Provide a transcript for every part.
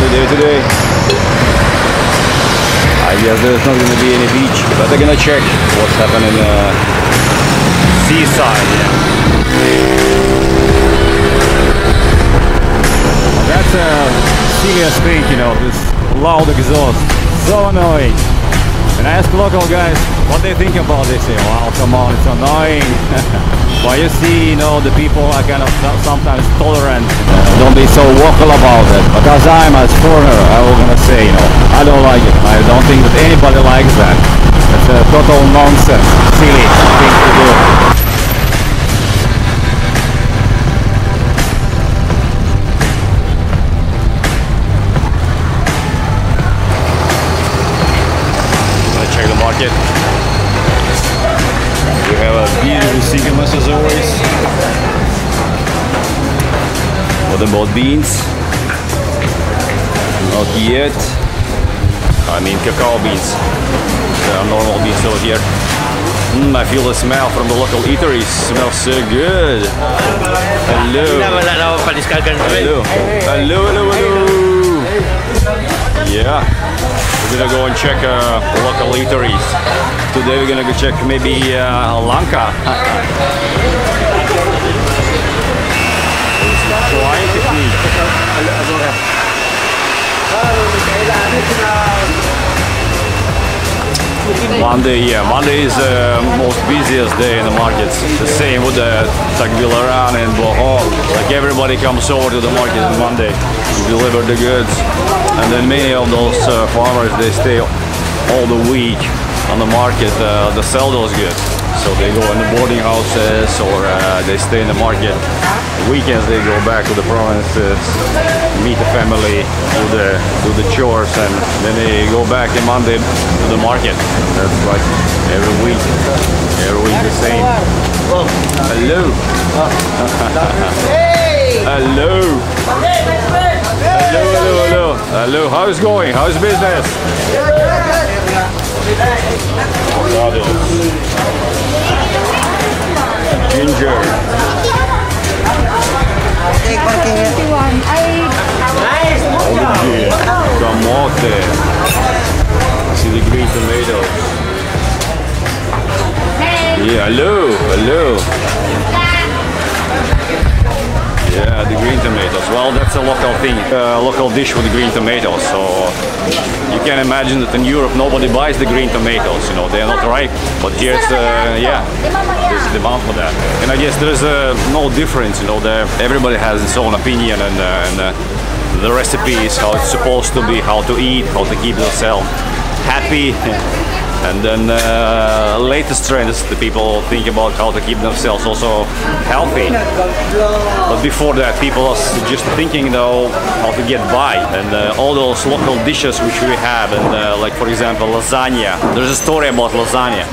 we do today? I guess there's not going to be any beach, but they're going to check what's happening seaside. That's a serious thing, you know, this loud exhaust. So annoying. And I ask local guys what they think about this. They say, wow, come on, it's annoying. But you see, you know, the people are kind of sometimes tolerant. Don't be so vocal about it. But as I'm as foreigner, I was gonna say, you know, I don't like it. I don't think that anybody likes that. It's a total nonsense, silly thing to do. Market. We have a beautiful cigamas as always. What about beans? Not yet. I mean cacao beans. There are normal beans over here. I feel the smell from the local eateries. Smells so good. Hello. Hello. Hello, hello, hello. Yeah. We're gonna go and check local eateries. Today we're gonna go check maybe Lanka. Flying technique. Monday, yeah, Monday is the most busiest day in the markets. The same with the Tagbilaran and Bohol. Like everybody comes over to the market on Monday to deliver the goods. And then many of those farmers, they stay all the week on the market to sell those goods. So they go in the boarding houses or they stay in the market. Weekends they go back to the provinces, meet the family, do the chores, and then they go back on Monday to the market. That's like every week the same. Hello. Hello. Hello, hello, hello. Hello, how's it going? How's business? Ginger. Kamote. See the green tomatoes. Yeah, hello, hello. Yeah, the green tomatoes. Well, that's a local thing, local dish with green tomatoes. So you can imagine that in Europe nobody buys the green tomatoes. You know, they are not ripe. But here, it's, yeah, there's a demand for that. And I guess there's no difference. You know, everybody has its own opinion and the recipes, how it's supposed to be, how to eat, how to keep yourself happy. And then latest trends, the people think about how to keep themselves also healthy. But before that, people are just thinking, you know, how to get by. And all those local dishes which we have, and like for example, lasagna. There's a story about lasagna.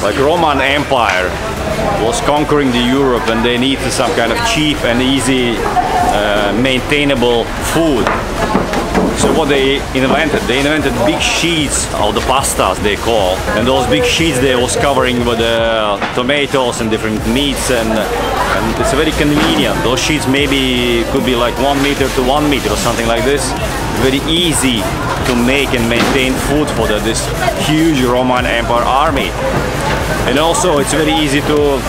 Like Roman Empire was conquering the Europe, and they needed some kind of cheap and easy, maintainable food. So what they invented big sheets of the pastas, they call, and those big sheets they was covering with tomatoes and different meats, and it's very convenient. Those sheets maybe could be like 1 meter to 1 meter or something like this. Very easy to make and maintain food for this huge Roman Empire army. And also it's very easy to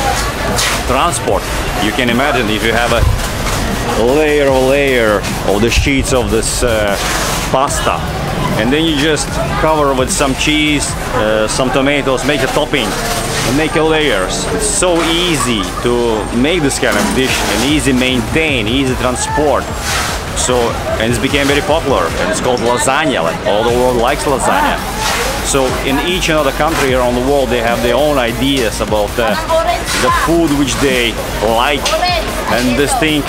transport. You can imagine if you have a layer of the sheets of this pasta, and then you just cover with some cheese, some tomatoes, make a topping and make a layers. It's so easy to make this kind of dish and easy maintain, easy transport. So, and it's became very popular, and it's called lasagna. Like all the world likes lasagna. So in each and other country around the world, they have their own ideas about the food which they like, and this thing,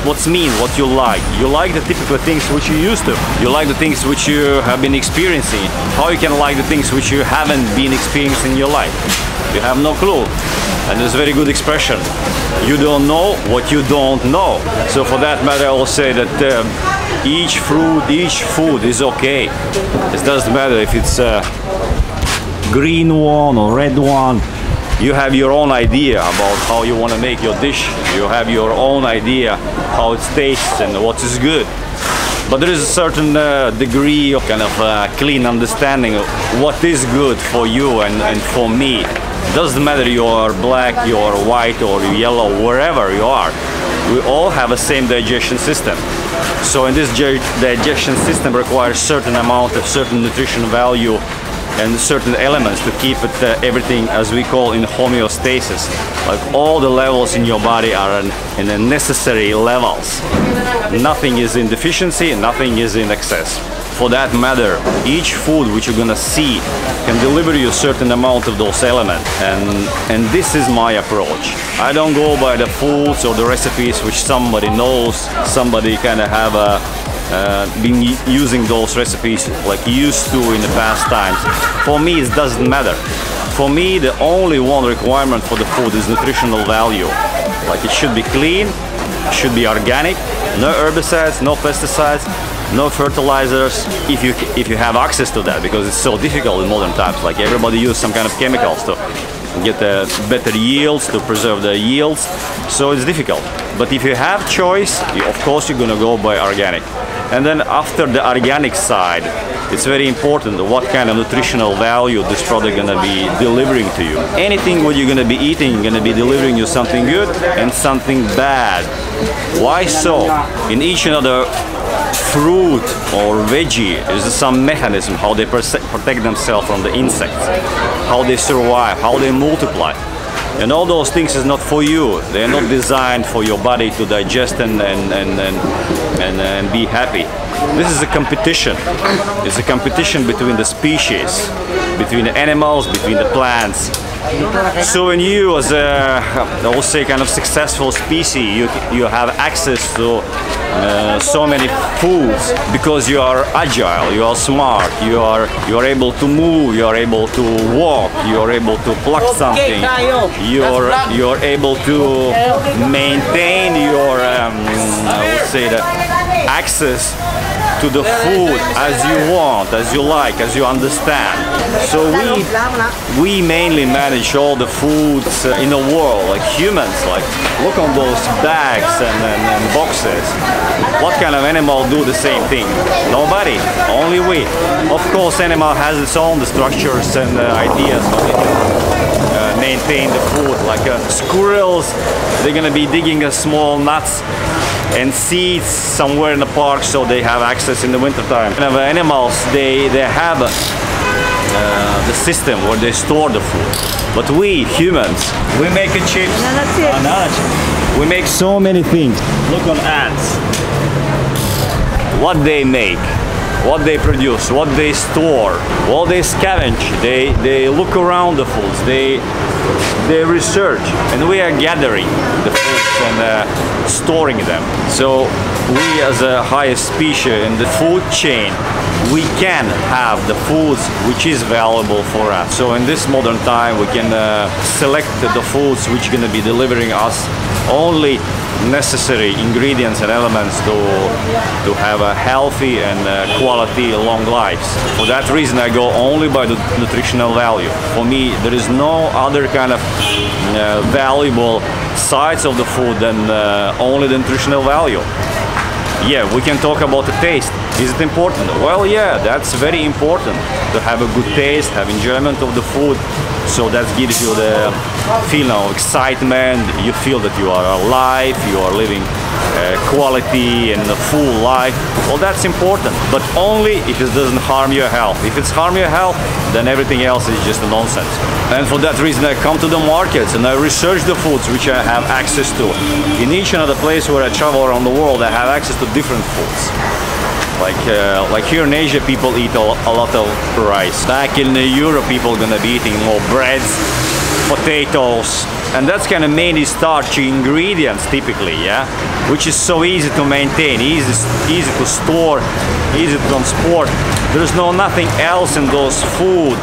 what's mean, what you like. You like the typical things which you used to. You like the things which you have been experiencing. How you can like the things which you haven't been experiencing in your life? You have no clue. And there's a very good expression. You don't know what you don't know. So for that matter, I will say that each fruit, each food is okay. It doesn't matter if it's a green one or red one. You have your own idea about how you want to make your dish. You have your own idea how it tastes and what is good. But there is a certain degree of kind of clean understanding of what is good for you and for me. Doesn't matter you are black, you are white, or yellow, wherever you are. We all have the same digestion system. So in this digestion system requires certain amount of certain nutrition value and certain elements to keep it everything, as we call, in homeostasis. Like all the levels in your body are in the necessary levels. Nothing is in deficiency, nothing is in excess. For that matter, each food which you're gonna see can deliver you a certain amount of those elements, and this is my approach. I don't go by the foods or the recipes which somebody knows, somebody kind of have been using those recipes like used to in the past times. For me, it doesn't matter. For me, the only one requirement for the food is nutritional value. Like it should be clean, it should be organic, no herbicides, no pesticides, no fertilizers, if you have access to that, because it's so difficult in modern times. Like everybody uses some kind of chemicals to get better yields, to preserve the yields, so it's difficult. But if you have choice, of course you're gonna go by organic. And then after the organic side, it's very important what kind of nutritional value this product gonna be delivering to you. Anything what you're gonna be eating gonna be delivering you something good and something bad. Why so? In each another fruit or veggie is some mechanism how they protect themselves from the insects, how they survive, how they multiply. And all those things is not for you. They are not designed for your body to digest and be happy. This is a competition. It's a competition between the species, between the animals, between the plants. So when you, as a, I will say, kind of successful species, you have access to so many foods because you are agile, you are smart, you are able to move, you are able to walk, you are able to pluck something, you are able to maintain your I would say the access to the food as you want, as you like, as you understand. So we mainly manage all the foods in the world, like humans. Like look on those bags and boxes. What kind of animal do the same thing? Nobody, only we. Of course, animal has its own structures and ideas how they can maintain the food. Like squirrels, they're gonna be digging small nuts and seeds somewhere in the park, so they have access in the wintertime. And animals, they have the system where they store the food. But we humans, we make a chip. We make so many things. Look on ants. What they make, what they produce, what they store. Well, they scavenge. They look around the foods. They research, and we are gathering the foods and storing them. So we, as a highest species in the food chain, we can have the foods which is valuable for us. So in this modern time, we can select the foods which are going to be delivering us only necessary ingredients and elements to have a healthy and quality long lives. For that reason, I go only by the nutritional value. For me, there is no other kind of valuable sides of the food than only the nutritional value. Yeah, we can talk about the taste. Is it important? Well, yeah, that's very important to have a good taste, have enjoyment of the food. So that gives you the feeling of excitement. You feel that you are alive, you are living quality and a full life. Well, that's important, but only if it doesn't harm your health. If it's harm your health, then everything else is just nonsense. And for that reason, I come to the markets and I research the foods which I have access to. In each and other place where I travel around the world, I have access to different foods. Like here in Asia, people eat a lot of rice. Back in Europe, people are gonna be eating more breads, potatoes, and that's kind of mainly starchy ingredients typically, yeah? Which is so easy to maintain, easy to store, easy to transport. There's nothing else in those food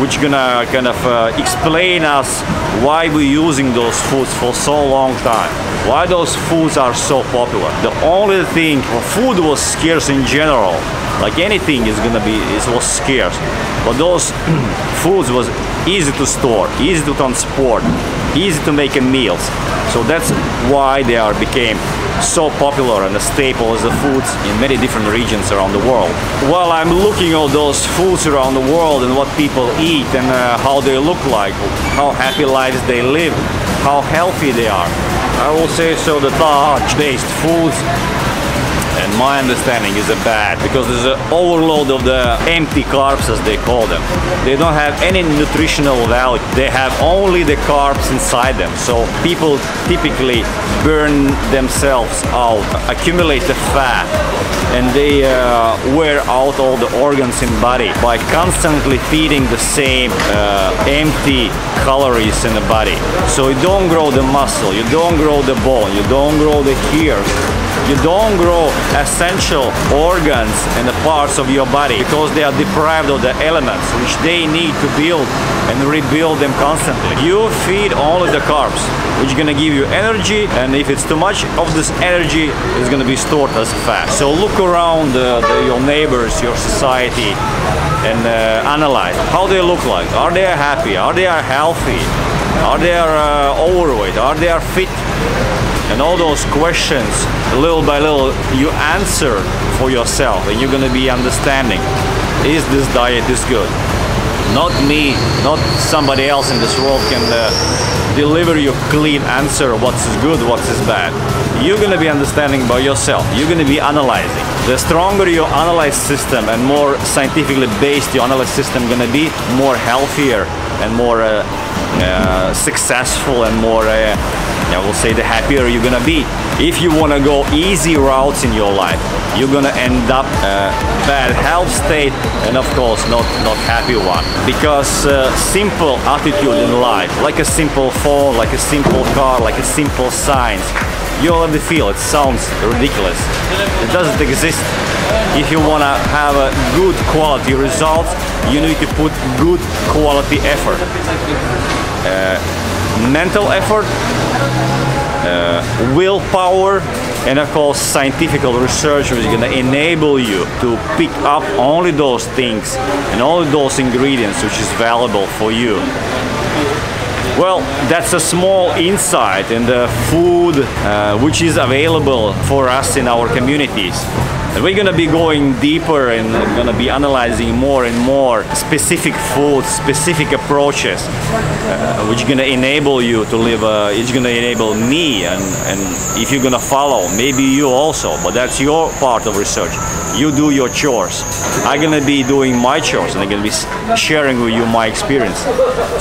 which gonna kind of explain us why we're using those foods for so long time. Why those foods are so popular. The only thing, food was scarce in general. Like anything is gonna be, it was scarce. But those foods was easy to store, easy to transport, easy to make in meals. So that's why they became so popular and a staple as the foods in many different regions around the world. While I'm looking at those foods around the world and what people eat and how they look like, how happy lives they live, how healthy they are, I will say so the starch-based foods, and my understanding is bad, because there's an overload of the empty carbs, as they call them. They don't have any nutritional value. They have only the carbs inside them. So people typically burn themselves out, accumulate the fat, and they wear out all the organs in body by constantly feeding the same empty calories in the body. So you don't grow the muscle, you don't grow the bone, you don't grow the hairs, you don't grow essential organs and the parts of your body, because they are deprived of the elements which they need to build and rebuild them constantly. You feed only the carbs, which is going to give you energy, and if it's too much of this energy, it's going to be stored as fat. So look around your neighbors, your society, and analyze how they look like. Are they happy? Are they healthy? Are they overweight? Are they fit? And all those questions, little by little, you answer for yourself, and you're going to be understanding, is this diet this good? Not me, not somebody else in this world can deliver you a clean answer what's good, what's bad. You're going to be understanding by yourself. You're going to be analyzing. The stronger your analyze system and more scientifically based your analyze system going to be, more healthier and more successful and more I will say the happier you're gonna be. If you wanna go easy routes in your life, you're gonna end up bad health state, and of course not happy one. Because simple attitude in life, like a simple phone, like a simple car, like a simple science, you already feel it sounds ridiculous. It doesn't exist. If you wanna have a good quality results, you need to put good quality effort. Mental effort, willpower, and of course scientific research is going to enable you to pick up only those things and only those ingredients which is valuable for you. Well, that's a small insight in the food which is available for us in our communities. And we're going to be going deeper and going to be analyzing more and more specific foods, specific approaches, which are going to enable you to live, it's going to enable me, and if you're going to follow, maybe you also, but that's your part of research. You do your chores. I'm going to be doing my chores, and I'm going to be sharing with you my experience.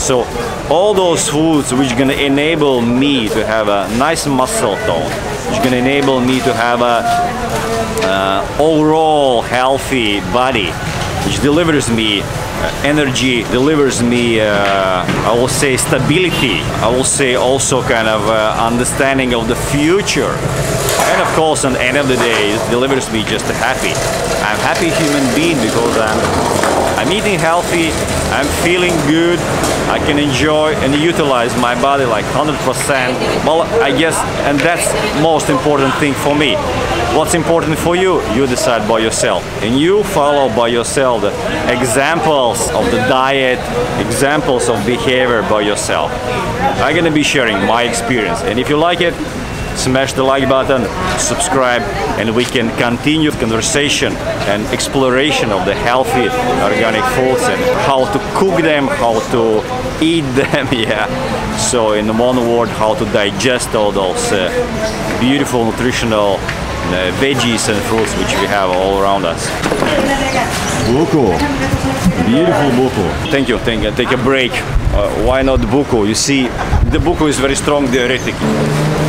So all those foods which are going to enable me to have a nice muscle tone, which are going to enable me to have a overall healthy body, which delivers me energy, delivers me I will say stability, I will say also kind of understanding of the future, and of course at the end of the day it delivers me just a I'm happy human being, because I'm eating healthy, I'm feeling good, I can enjoy and utilize my body like 100%. Well, I guess, and that's most important thing for me. What's important for you, you decide by yourself, and you follow by yourself the examples of the diet, examples of behavior by yourself. I'm gonna be sharing my experience, and if you like it, smash the like button, subscribe, and we can continue conversation and exploration of the healthy organic foods and how to cook them, how to eat them, yeah. So in one word, how to digest all those beautiful nutritional veggies and fruits which we have all around us. Buko, beautiful buko. Thank you. Take a break. Why not buko? You see, the buko is very strong diuretic,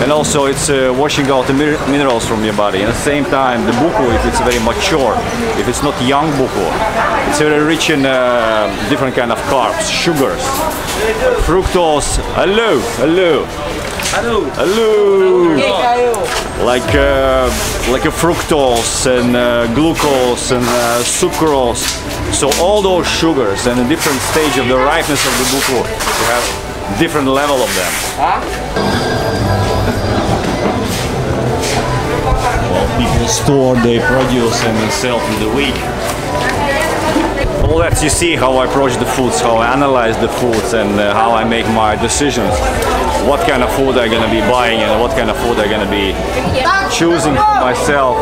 and also it's washing out the minerals from your body. And at the same time, the buko, if it's very mature, if it's not young buko, it's very rich in different kind of carbs, sugars, fructose. Hello. Like a fructose and glucose and sucrose. So all those sugars, and a different stage of the ripeness of the buko, you have different level of them. Well, people store their produce and sell in the week. Well, that's, you see how I approach the foods, how I analyze the foods, and how I make my decisions. what kind of food I'm gonna be buying and what kind of food I'm gonna be choosing for myself.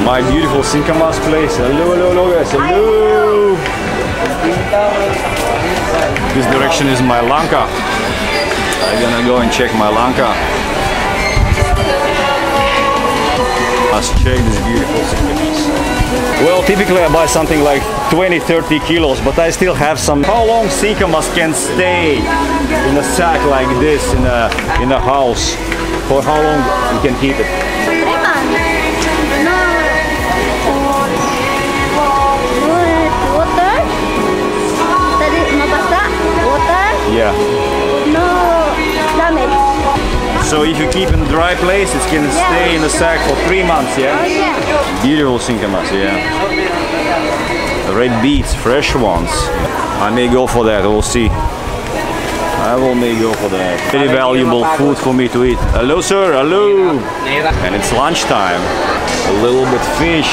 My beautiful Sinkamas place. Hello, hello, hello guys, hello! This direction is my Lanka. I'm gonna go and check my Lanka. Let's check this beautiful Sinkamas. Well, typically I buy something like 20-30 kilos, but I still have some. How long Sinkamas can stay in a sack like this in a house? For how long you can keep it? 3 months. Water? Tadi mabasa? Water? Yeah. No damage. So if you keep in a dry place, it can stay in the sack for 3 months, yeah? Oh yeah. Beautiful Sinkamas, yeah. The red beets, fresh ones. I may go for that, we'll see. I may go for that. Very valuable food for me to eat. Hello sir, hello! And it's lunchtime. A little bit fish.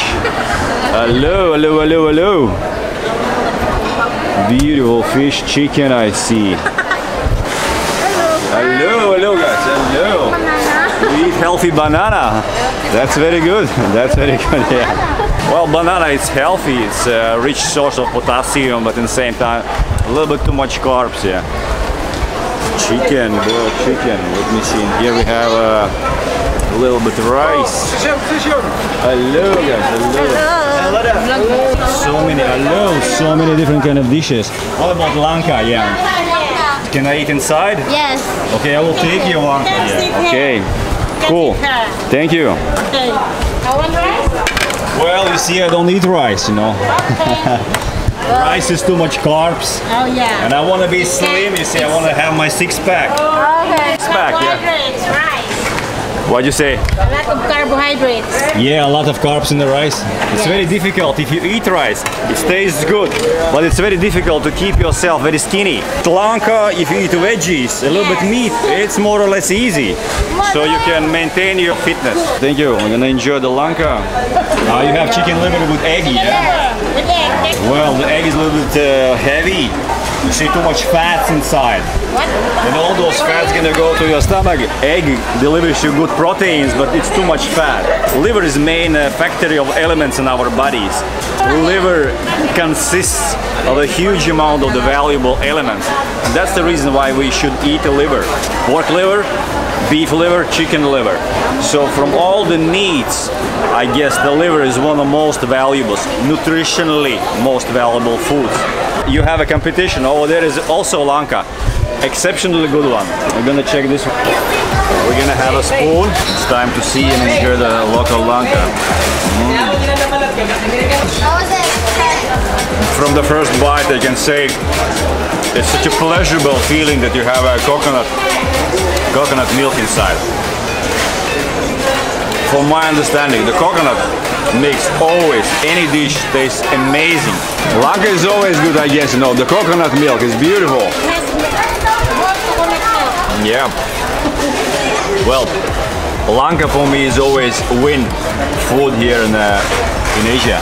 Hello, hello, hello, hello. Beautiful fish, chicken I see. Hello, hello guys, hello. You eat healthy banana. That's very good. That's very good, yeah. Well, banana is healthy. It's a rich source of potassium, but at the same time, a little bit too much carbs, yeah. Chicken, boiled chicken. Let me see. Here we have a little bit of rice. Hello guys, hello. So many different kind of dishes. What about Lanka, yeah? Can I eat inside? Yes. Okay, I will take your one. Yeah. Okay, cool. Thank you. Okay. I want rice? Well, you see, I don't eat rice, you know. Rice is too much carbs. Oh yeah. And I want to be slim, you see, I want to have my six-pack. Okay. Back, yeah. Carbohydrates, rice. What'd you say? A lot of carbohydrates. Yeah, a lot of carbs in the rice. It's very difficult. If you eat rice, it tastes good, but it's very difficult to keep yourself very skinny. Lanka, if you eat veggies, a little bit meat, it's more or less easy. So you can maintain your fitness. Thank you. I'm gonna enjoy the Lanka. Now you have chicken liver with egg, yeah? With egg. Well, the egg is a little bit heavy. You see too much fats inside. What? And all those fats gonna go to your stomach. Egg delivers you good proteins, but it's too much fat. Liver is the main factory of elements in our bodies. Liver consists of a huge amount of the valuable elements. And that's the reason why we should eat a liver. Pork liver, beef liver, chicken liver. So from all the meats, I guess the liver is one of the most valuable, nutritionally most valuable foods. You have a competition. Over there is also Lanka. Exceptionally good one. We're gonna check this one. We're gonna have a spoon. It's time to see and enjoy the local Lanka. From the first bite I can say it's such a pleasurable feeling that you have a coconut milk inside. From my understanding, the coconut makes always any dish taste amazing. Lanka is always good, I guess. No, the coconut milk is beautiful. Yeah. Well, Lanka for me is always win food here in Asia.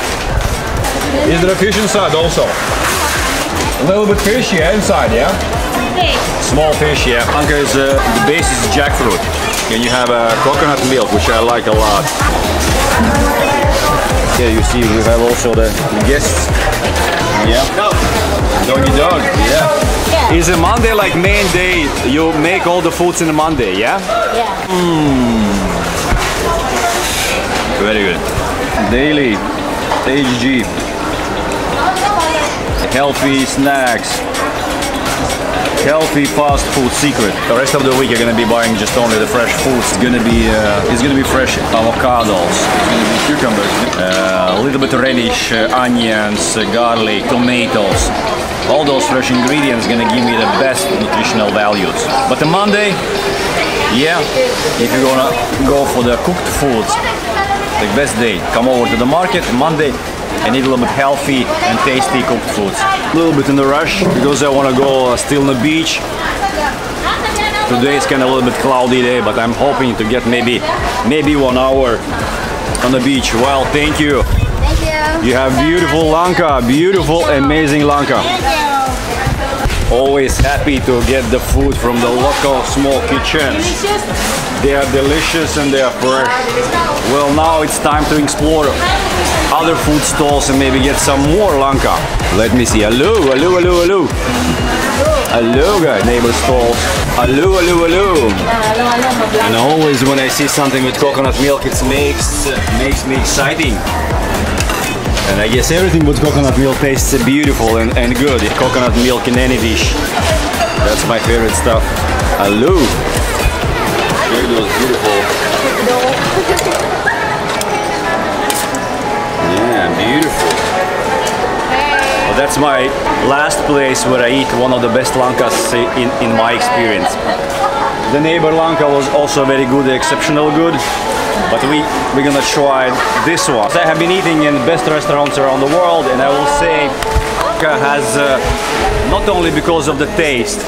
Is there a fish inside also? A little bit fish, yeah, inside, yeah? Fish. Small fish, yeah. Lanka is the base is jackfruit. And you have a coconut milk, which I like a lot. Yeah, you see, we have also the guests. Yeah. Doggy dog, yeah. Is a Monday like main day? You make all the foods in a Monday, yeah? Yeah. Very good. Daily, HG. Healthy snacks. Healthy fast food secret. The rest of the week you're gonna be buying just only the fresh foods. It's gonna be fresh avocados. It's gonna be cucumbers. A little bit of radish, onions, garlic, tomatoes. All those fresh ingredients gonna give me the best nutritional values. But on Monday, yeah, if you're gonna go for the cooked foods, the best day. Come over to the market Monday and eat a little bit healthy and tasty cooked foods. A little bit in a rush because I want to go still on the beach. Today is kind of a little bit cloudy day, but I'm hoping to get maybe 1 hour on the beach. Well, thank you. Thank you. You have beautiful Lanka, beautiful, amazing Lanka. Thank you. Always happy to get the food from the local small kitchens. Delicious. They are delicious and they are fresh. Well, now it's time to explore other food stalls and maybe get some more lanka. Let me see. Hello, hello, hello, hello. Hello, guys, neighbor stalls. Hello, hello, hello. And always when I see something with coconut milk, it makes me exciting. And I guess everything with coconut milk tastes beautiful and good. Coconut milk in any dish. That's my favorite stuff. Hello. Look at those beautiful. Yeah, beautiful. Well, that's my last place where I eat one of the best lankas in my experience. The neighbor lanka was also very good, exceptional good. But we're gonna try this one. I have been eating in best restaurants around the world, and I will say lanka has not only because of the taste,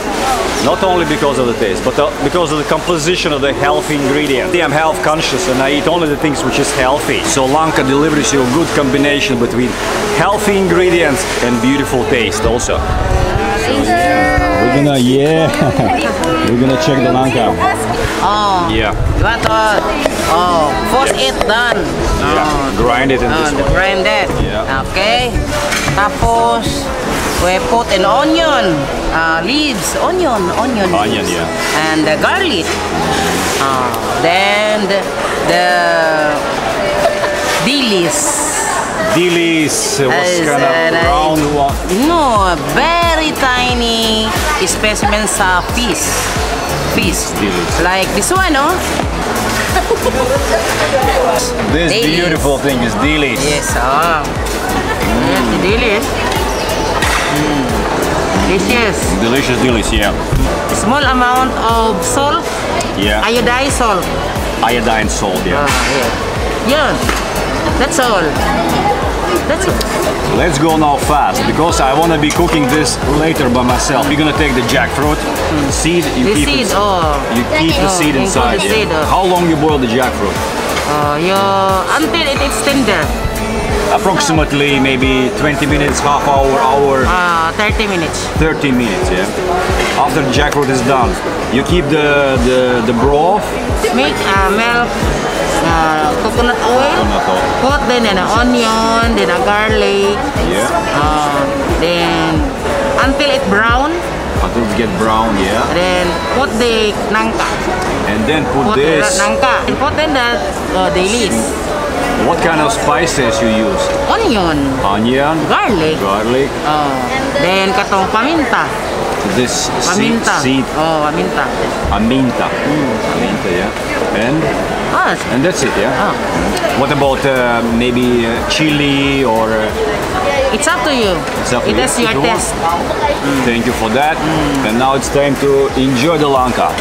but because of the composition of the healthy ingredients. I'm health conscious and I eat only the things which is healthy. So lanka delivers you a good combination between healthy ingredients and beautiful taste also. So, yeah, we're gonna check the lanka. Oh, yeah. You want to force it done. Yeah. Grind it in this one. Grind it. Yeah. Okay. Tapos we put an onion, leaves, onion, yeah. and the garlic. Then the dilis. Dilis was kind of round one. No, very tiny specimens of fish. Dilis. Like this one, no? This Dilis. beautiful thing is dilis. Yes, yes, the dilis. Delicious. Delicious dilis, yeah. Small amount of salt. Yeah. Iodized salt. Iodine salt, yeah. Yeah. That's all. That's it. Let's go now fast because I want to be cooking this later by myself. We're gonna take the jackfruit seed. You keep the seed inside. The seed, How long you boil the jackfruit? Until it's tender. Approximately maybe 20 minutes, half hour. 30 minutes. 30 minutes, yeah. After the jackfruit is done, you keep the broth. Make milk, coconut oil. Put then an onion, then a garlic. Yeah. Then until it brown. Until it get brown, yeah. Then put the nangka. And then put this. The nangka. And put in the dilis. What kind of spices you use? Onion. Garlic. Then katong paminta. This Paminta. seed. Paminta. Paminta, yeah. And that's it, yeah. What about maybe chili or? It's up to you. It is your taste. Thank you for that. And now it's time to enjoy the lanka.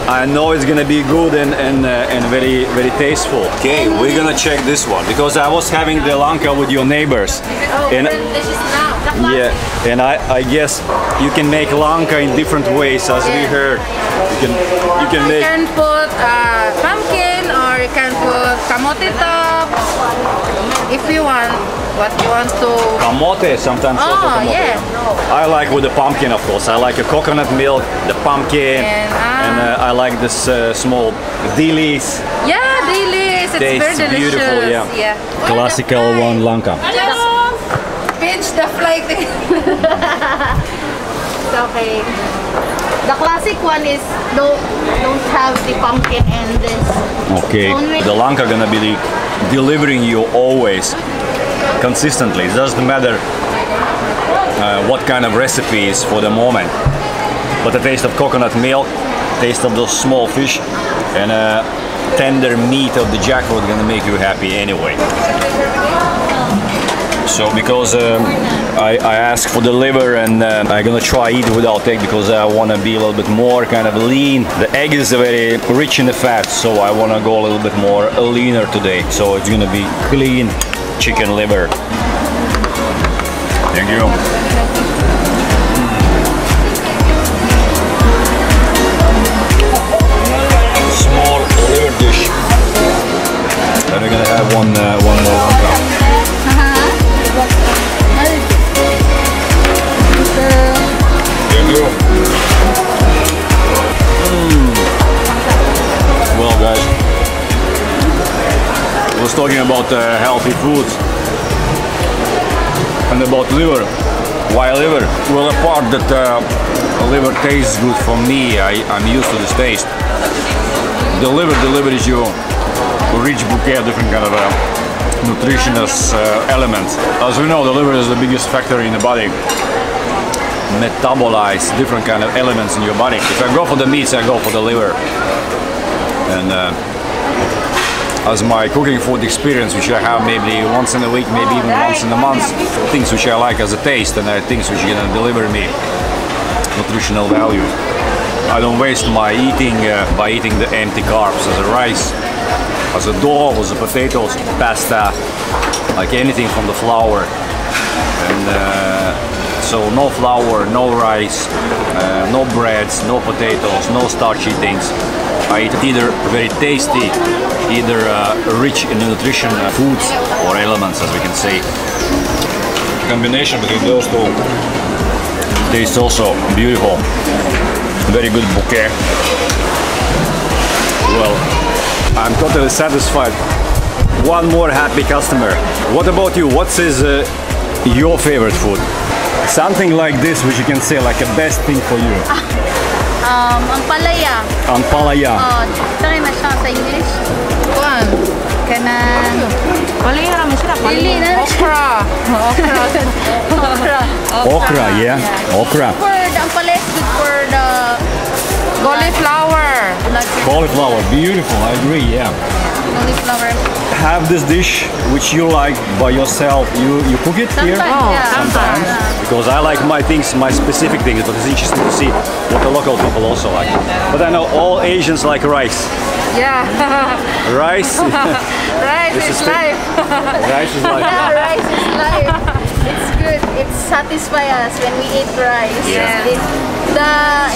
I know it's gonna be good and very very tasteful. Okay, we're gonna check this one because I was having the lanka with your neighbors. And yeah, and I guess you can make lanka in different ways, as we heard. You can make. You can put pumpkin or you can put kamote top if you want. What you want to? Kamote, sometimes also kamote. Yeah. I like with the pumpkin, of course. I like a coconut milk, the pumpkin, and I like this small dilis. Yeah, dilis. It's very Tastes delicious. beautiful, yeah. Classical one lanka. Just pinch the flake. It's okay. The classic one is don't have the pumpkin and this. Okay. The lanka gonna be delivering you always consistently. It doesn't matter what kind of recipe is for the moment, but the taste of coconut milk, taste of those small fish, and tender meat of the jackfruit gonna make you happy anyway. So because I asked for the liver and I'm gonna try eat without egg because I want to be a little bit more kind of lean. The egg is very rich in the fat, so I want to go a little bit more leaner today. So it's gonna be clean chicken liver. Thank you. Small liver dish. And we're gonna have one more. talking about healthy foods and about liver. Why liver? Well, apart that liver tastes good for me, I'm used to this taste. The liver delivers you a rich bouquet of different kind of nutritious elements. As we know, the liver is the biggest factor in the body. Metabolize different kind of elements in your body. If I go for the meats, I go for the liver. And as my cooking food experience, which I have maybe once in a week, maybe even once in a month, things which I like as a taste and things which are gonna deliver me nutritional value. I don't waste my eating by eating the empty carbs as a rice, as a dough, as a potatoes, pasta, like anything from the flour. And so no flour, no rice, no breads, no potatoes, no starchy things. I eat either very tasty, either rich in nutrition foods or elements, as we can say. The combination between those two tastes also beautiful. Very good bouquet. Well, I'm totally satisfied. One more happy customer. What about you? What is your favorite food? Something like this, which you can say like a best thing for you. Ampalaya. Ampalaya. Try na siya sa English. Kuan. Kanang Palaya naman sila. Dili na okra. Okra, yeah. Okra. For the ampalaya is good for the cauliflower. Cauliflower, beautiful, I agree, yeah. Cauliflower. Have this dish which you like by yourself. You cook it here? Sometimes, yeah. Sometimes. Because I like my things, my specific things, but it's interesting to see what the local people also like. But I know all Asians like rice. Yeah. Rice? Rice is life. Rice is life. Yeah, rice is life. It's good. It satisfies us when we eat rice. Yeah.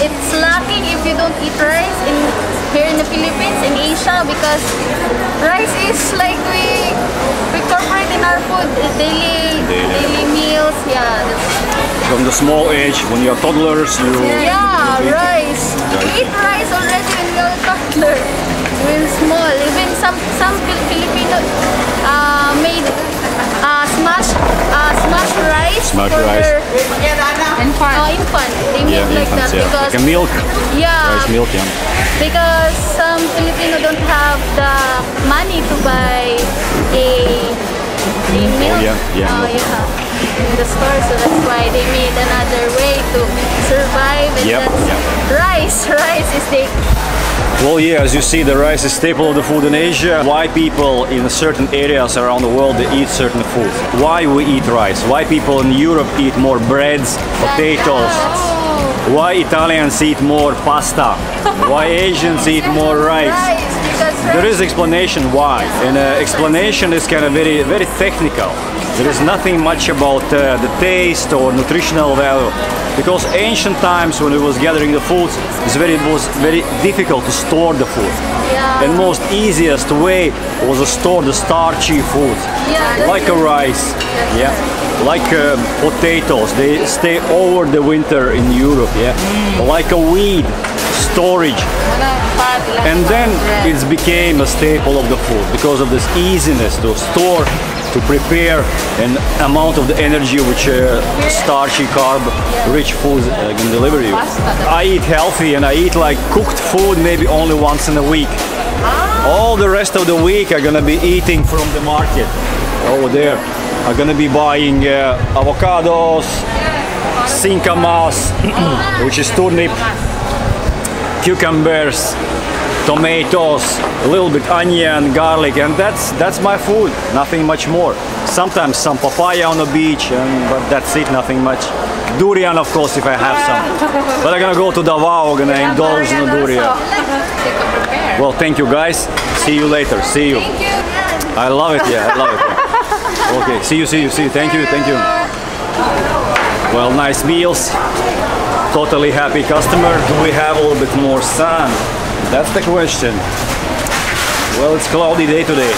It's lacking if you don't eat rice here in the Philippines, in Asia, because rice is like we incorporate in our food, daily meals. Yeah. From the small age, when you're toddlers, you rice. You eat rice already when you're a toddler. When small, even some Filipino made smash rice Smash for rice. their infant. They make like that because like a milk. Yeah, Rice milk, yeah. because some Filipino don't have the money to buy a milk. In the store, so that's why they made another way to survive. And rice is the. Well, yeah, as you see, the rice is staple of the food in Asia. Why people in certain areas around the world they eat certain foods? Why we eat rice? Why people in Europe eat more breads, potatoes? Why Italians eat more pasta? Why Asians eat more rice? There is explanation why, and explanation is kind of very, very technical. There is nothing much about the taste or nutritional value, because ancient times when it was gathering the foods, it was very difficult to store the food. And most easiest way was to store the starchy foods, like a rice, like potatoes. They stay over the winter in Europe, like a wheat, storage. And then it became a staple of the food because of this easiness to store, to prepare, an amount of the energy which starchy, carb-rich foods can deliver you. I eat healthy and I eat like cooked food maybe only once in a week. All the rest of the week I'm gonna be eating from the market over there. I'm gonna be buying avocados, sincamas, which is turnip, cucumbers, tomatoes, a little bit onion, garlic, and that's my food. Nothing much more. Sometimes some papaya on the beach, but that's it. Nothing much. Durian, of course, if I have some. But I'm gonna go to Davao. Gonna indulge in the durian. Well, thank you, guys. See you later. See you. Thank you. I love it. Yeah, I love it. Yeah. Okay. See you. Thank you. Well, nice meals. Totally happy customer. Do we have a little bit more sun? That's the question. Well, it's a cloudy day today.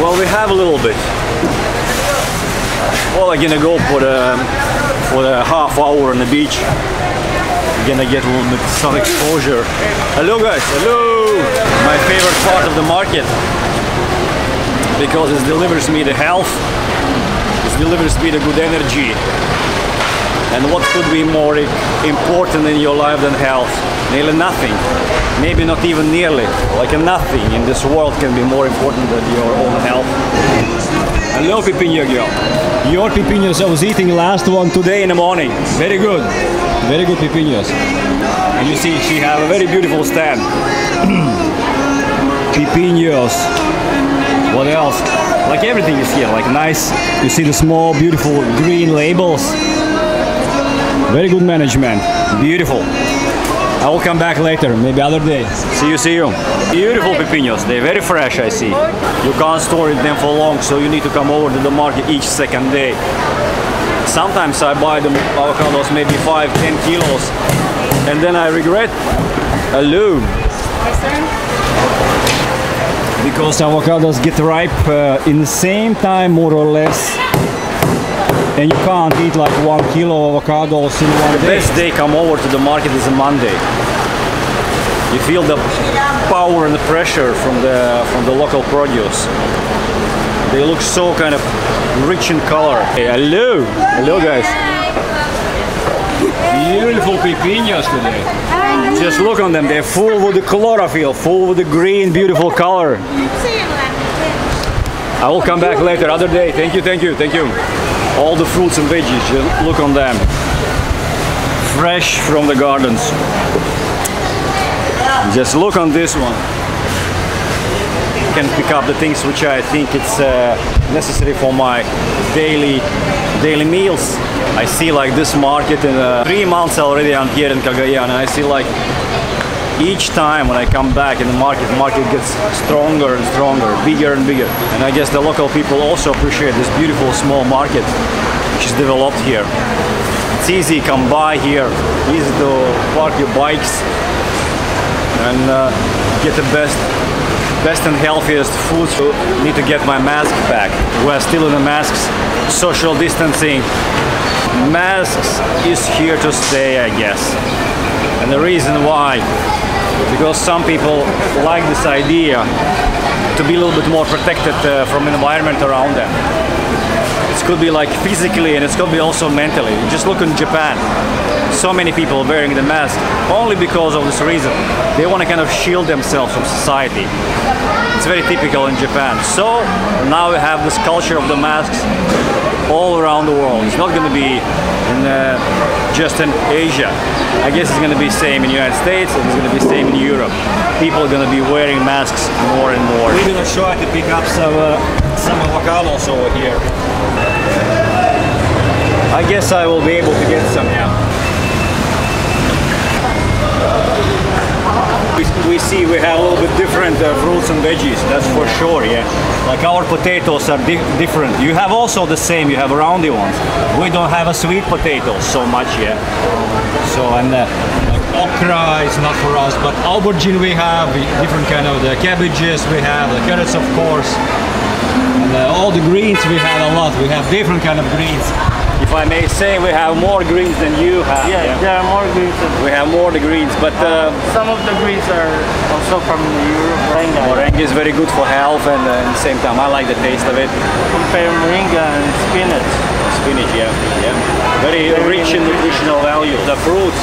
Well, we have a little bit. Well, I'm gonna go for the half hour on the beach. We're gonna get a little bit sun exposure. Hello guys, hello! My favorite part of the market, because it delivers me the health, it delivers me the good energy. And what could be more important in your life than health? Nearly nothing. Maybe not even nearly. Like nothing in this world can be more important than your own health. Hello, Pipinho girl. Your Pipinhos, I was eating the last one today in the morning. Very good. Very good Pipinhos. And you see, she have a very beautiful stand. Pipinhos. What else? Like everything is here, like nice. You see the small, beautiful green labels. Very good management. Beautiful. I will come back later, maybe other day. See you, see you. Beautiful Pipinhos. They're very fresh, I see. You can't store them for long, so you need to come over to the market each second day. Sometimes I buy the avocados maybe 5-10 kilos, and then I regret. Hello. Because avocados get ripe in the same time, more or less. And you can't eat like 1 kilo of avocados in one day. The best day come over to the market is a Monday. You feel the power and the pressure from the local produce. They look so kind of rich in color. Hey, hello! Hello guys! Beautiful Pipinhos today. Just look on them, they're full with the chlorophyll, full with the green, beautiful color. I will come back later, other day. Thank you, thank you, thank you. All the fruits and veggies, just look on them. Fresh from the gardens. Just look on this one. Can pick up the things which I think it's necessary for my daily meals. I see like this market in 3 months already. I'm here in Cagayan, and I see like each time when I come back in the market gets stronger and stronger, bigger and bigger. And I guess the local people also appreciate this beautiful small market which is developed here. It's easy, come by here, easy to park your bikes and get the best and healthiest foods. So need to get my mask back. We're still in the masks, social distancing. Masks is here to stay, I guess. And the reason why, because some people like this idea to be a little bit more protected from the environment around them. It could be like physically, and it could be also mentally. Just look in Japan. So many people wearing the mask only because of this reason. They want to kind of shield themselves from society. It's very typical in Japan. So now we have this culture of the masks all around the world. It's not going to be just in Asia. I guess it's going to be same in the United States, and it's going to be same in Europe. People are going to be wearing masks more and more. We're going to try to pick up some avocados over here. I guess I will be able to get some now. We see we have a little bit different fruits and veggies, that's for sure, yeah. Like our potatoes are different. You have also the same, you have roundy ones. We don't have a sweet potatoes so much, yeah. So, and like okra is not for us, but aubergine we have, different kind of the cabbages we have, the carrots of course. And all the greens we have a lot, we have different kind of greens. If I may say, we have more greens than you have. Yeah, there are more greens. We have more the greens, but some of the greens are also from Europe. Moringa is very good for health, and at the same time, I like the taste of it. Compare moringa and spinach. Spinach, yeah. Very rich in nutritional value. The fruits,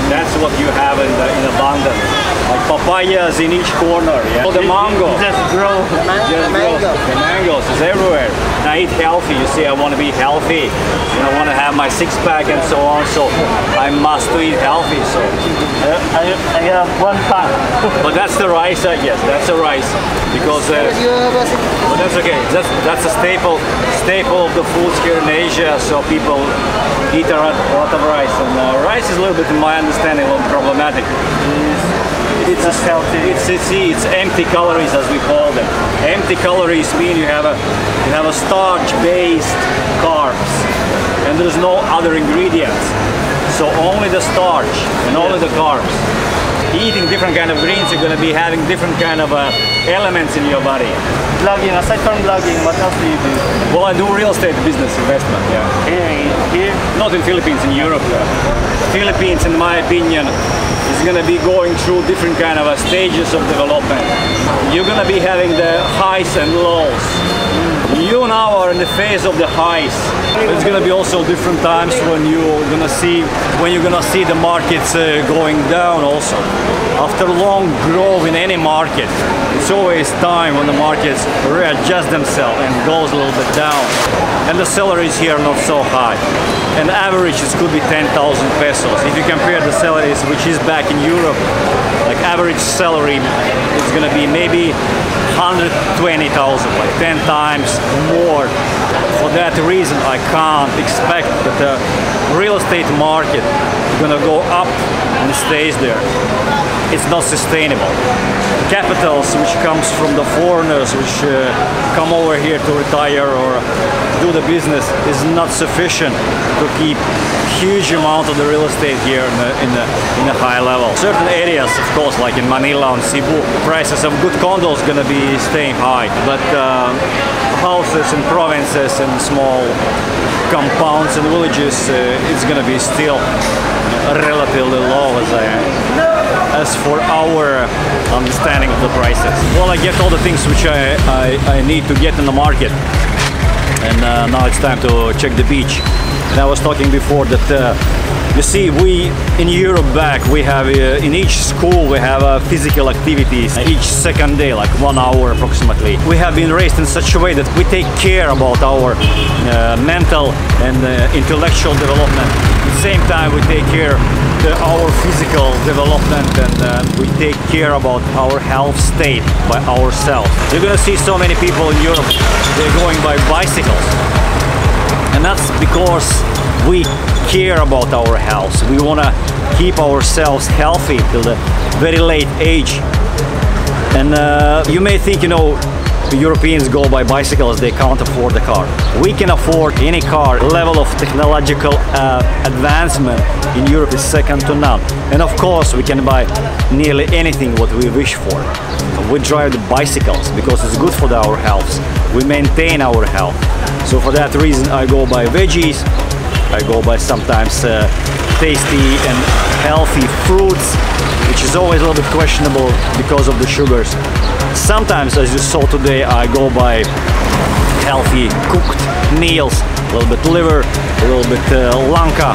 that's what you have in abundance. Like papayas in each corner, yeah. The mango. Just grow. The mangoes is everywhere. And I eat healthy, you see, I want to be healthy. And I want to have my six-pack and so on, so I must eat healthy, so. I have 1 pack. But that's the rice, I guess, that's the rice. Because, but that's okay, that's a staple of the foods here in Asia, so people eat a lot of rice. And rice is a little bit, in my understanding, a little problematic. It's healthy. It's empty calories, as we call them. Empty calories mean you have a starch-based carbs, and there's no other ingredients. So only the starch and only the carbs. eating different kind of greens, you're gonna be having different kind of elements in your body. Vlogging, aside from vlogging, what else do you do? Well, I do real estate business investment, yeah. Here? Not in Philippines, in Europe. Philippines, in my opinion, is gonna be going through different kind of stages of development. You're gonna be having the highs and lows. You now are in the phase of the highs. It's gonna be also different times when you're gonna see the markets going down also. After long growth in any market, it's always time when the markets readjust themselves and goes a little bit down. And the salaries here are not so high. And average it could be 10,000 pesos. If you compare the salaries which is back in Europe, like average salary is gonna be maybe 120,000, like 10 times more. For that reason, I can't expect that the real estate market is gonna go up and stays there. It's not sustainable. Capitals which comes from the foreigners which come over here to retire or do the business is not sufficient to keep huge amount of the real estate here in a high level. Certain areas, of course, like in Manila and Cebu, prices of good condos gonna be staying high, but houses in provinces and small compounds and villages, it's gonna be still relatively low as for our understanding of the prices. Well, I get all the things which I need to get in the market, and now it's time to check the beach. And I was talking before that you see, we in Europe we have in each school we have physical activities each second day, like 1 hour approximately. We have been raised in such a way that we take care about our mental and intellectual development. At the same time, we take care of our physical development, and we take care about our health state by ourselves. You're gonna see so many people in Europe, they're going by bicycles. And that's because we care about our health. We want to keep ourselves healthy till the very late age. And you may think, you know, the Europeans go by bicycles, they can't afford a car. We can afford any car. Level of technological advancement in Europe is second to none. And of course, we can buy nearly anything what we wish for. We drive the bicycles because it's good for our health. We maintain our health. So for that reason, I go by veggies. I go by sometimes tasty and healthy fruits, which is always a little bit questionable because of the sugars. Sometimes, as you saw today, I go by healthy cooked meals, a little bit liver, a little bit lanka,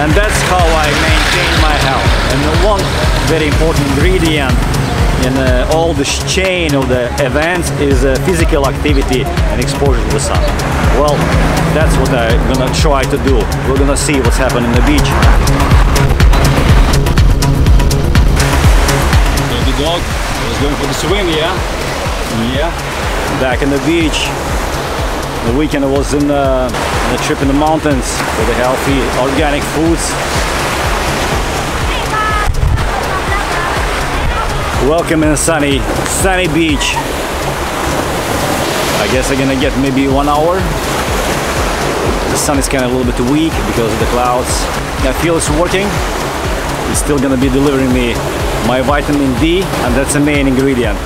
and that's how I maintain my health. And one very important ingredient in all this chain of the events is physical activity and exposure to the sun. Well, that's what I'm gonna try to do. We're gonna see what's happening on the beach. Baby dog was going for the swim, yeah? Yeah. Back in the beach. The weekend I was in a trip in the mountains for the healthy organic foods. Welcome in a sunny beach. I guess I'm gonna get maybe 1 hour. The sun is kind of a little bit weak because of the clouds. I feel it's working. It's still gonna be delivering me my vitamin D, and that's the main ingredient.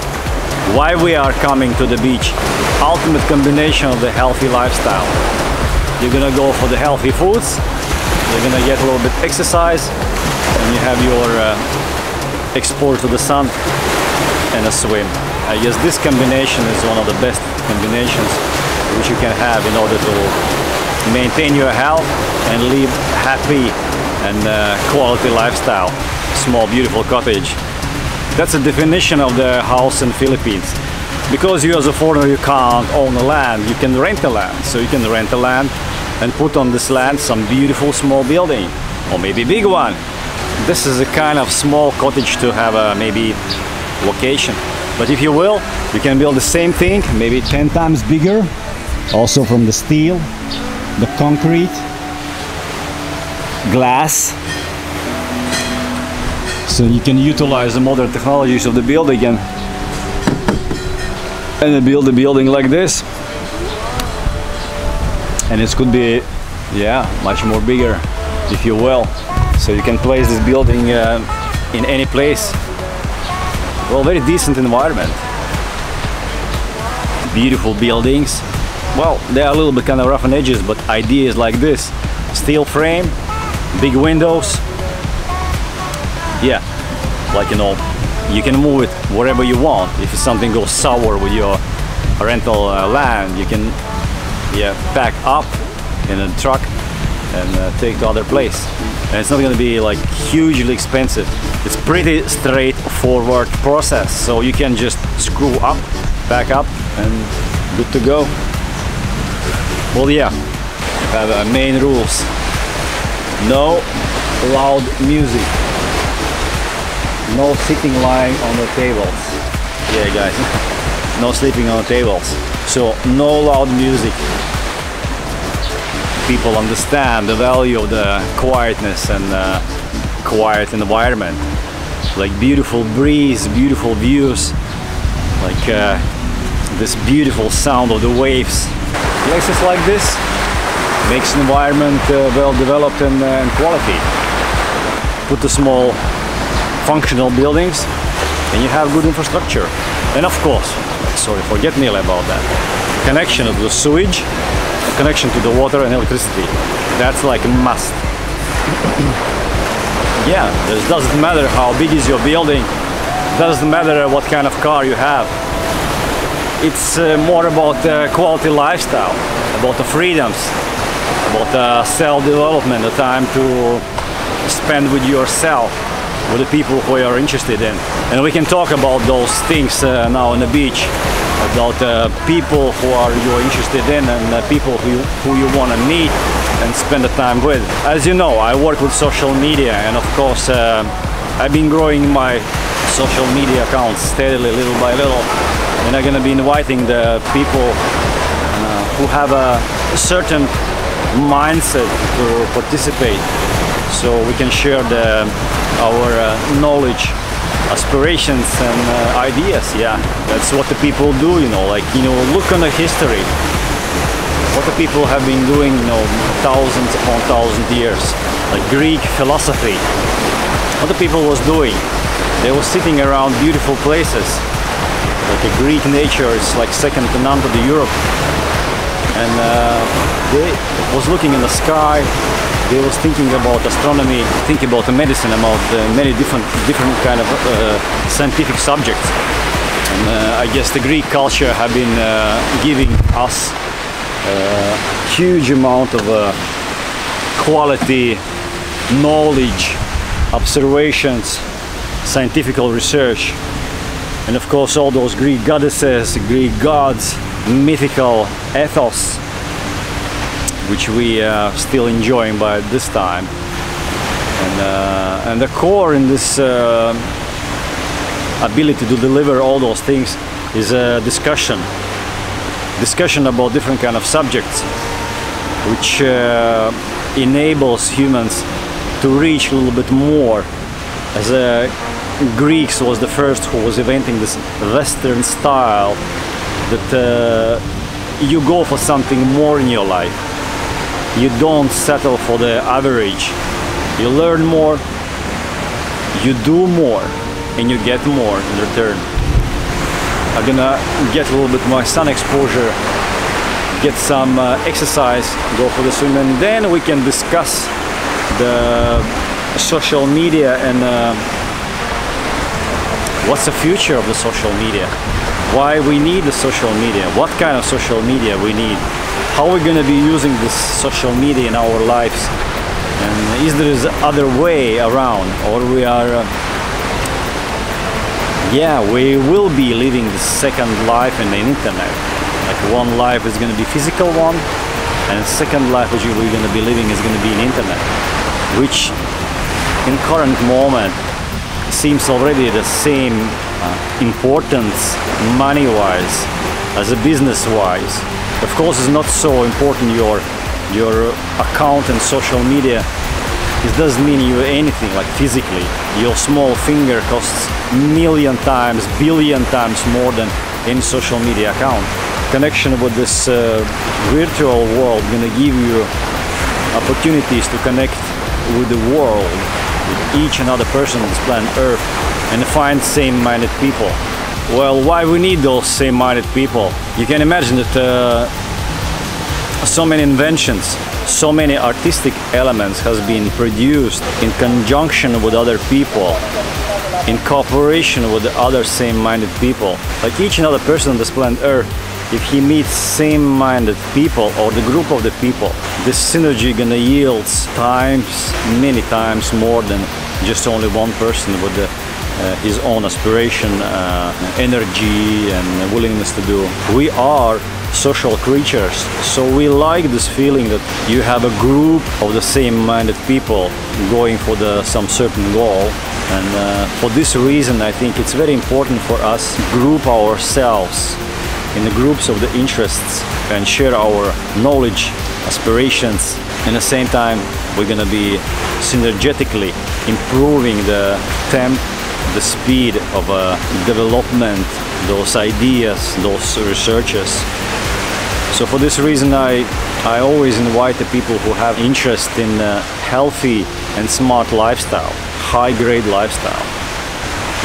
Why we are coming to the beach? Ultimate combination of the healthy lifestyle. You're gonna go for the healthy foods, you're gonna get a little bit exercise, and you have your exposure to the sun and a swim. I guess this combination is one of the best combinations which you can have in order to maintain your health and live happy and quality lifestyle. Small beautiful cottage. That's a definition of the house in Philippines. Because you as a foreigner, you can't own the land, you can rent the land. So you can rent the land and put on this land some beautiful small building, or maybe big one. This is a kind of small cottage to have a maybe location. But if you will, you can build the same thing, maybe 10 times bigger, also from the steel, the concrete, glass. So you can utilize the modern technologies of the building and build a building like this. And it could be, yeah, much more bigger, if you will. So you can place this building in any place. Well, very decent environment. Beautiful buildings. Well, they are a little bit kind of rough on edges, but idea is like this. Steel frame, big windows. Yeah, like, you know, you can move it wherever you want. If something goes sour with your rental land, you can, yeah, pack up in a truck and take to other place. And it's not going to be like hugely expensive. It's pretty straightforward process. So you can just screw up, pack up, and good to go. Well, yeah, have main rules. No loud music. No sitting, lying on the tables. Yeah, guys, no sleeping on the tables. So no loud music. People understand the value of the quietness and quiet environment. Like beautiful breeze, beautiful views, like this beautiful sound of the waves. Places like this makes an environment well developed and quality. Put the small functional buildings and you have good infrastructure. And of course, sorry, forget me about that, connection of the sewage, connection to the water and electricity. That's like a must. Yeah, it doesn't matter how big is your building, doesn't matter what kind of car you have. It's more about the quality lifestyle, about the freedoms, about the self-development, the time to spend with yourself, with the people who you are interested in. And we can talk about those things now on the beach, about people who you're interested in and people who you want to meet and spend the time with. As you know, I work with social media, and of course I've been growing my social media accounts steadily, little by little, and I'm gonna be inviting the people who have a certain mindset to participate, so we can share our knowledge, aspirations and ideas. Yeah, that's what the people do, you know, like, you know, look on the history, what the people have been doing, you know, thousands upon thousands years, like Greek philosophy, what the people was doing. They were sitting around beautiful places, like a Greek nature is like second to none to the Europe, and they was looking in the sky. They was thinking about astronomy, thinking about the medicine, about many different kind of scientific subjects. And I guess the Greek culture have been giving us a huge amount of quality knowledge, observations, scientific research, and of course all those Greek goddesses, Greek gods, mythical ethos, which we still enjoying by this time. And the core in this ability to deliver all those things is a discussion about different kind of subjects, which enables humans to reach a little bit more. As Greeks was the first who was inventing this Western style, that you go for something more in your life. You don't settle for the average. You learn more, you do more, and you get more in return. I'm gonna get a little bit more sun exposure, get some exercise, go for the swim, and then we can discuss the social media and what's the future of the social media, why we need the social media, what kind of social media we need, how we're going to be using this social media in our lives, and is there other way around, or we are yeah, we will be living the second life in the internet. Like one life is going to be physical one, and the second life which we're going to be living is going to be in internet, which in current moment seems already the same importance money-wise as a business-wise. Of course, it's not so important your account and social media. It doesn't mean you anything like physically. Your small finger costs million times, billion times more than any social media account. Connection with this virtual world gonna give you opportunities to connect with the world with each and other person on this planet Earth and find same-minded people. Well, why we need those same-minded people? You can imagine that so many inventions, so many artistic elements has been produced in conjunction with other people, in cooperation with other same-minded people. Like each and other person on this planet Earth, if he meets same-minded people or the group of the people, this synergy gonna yield many times more than just only one person with his own aspiration, energy and willingness to do. We are social creatures, so we like this feeling that you have a group of the same-minded people going for some certain goal. And for this reason, I think it's very important for us to group ourselves in the groups of the interests and share our knowledge, aspirations. And at the same time, we're gonna be synergetically improving the temp, the speed of development, those ideas, those researches. So for this reason, I always invite the people who have interest in a healthy and smart lifestyle, high-grade lifestyle,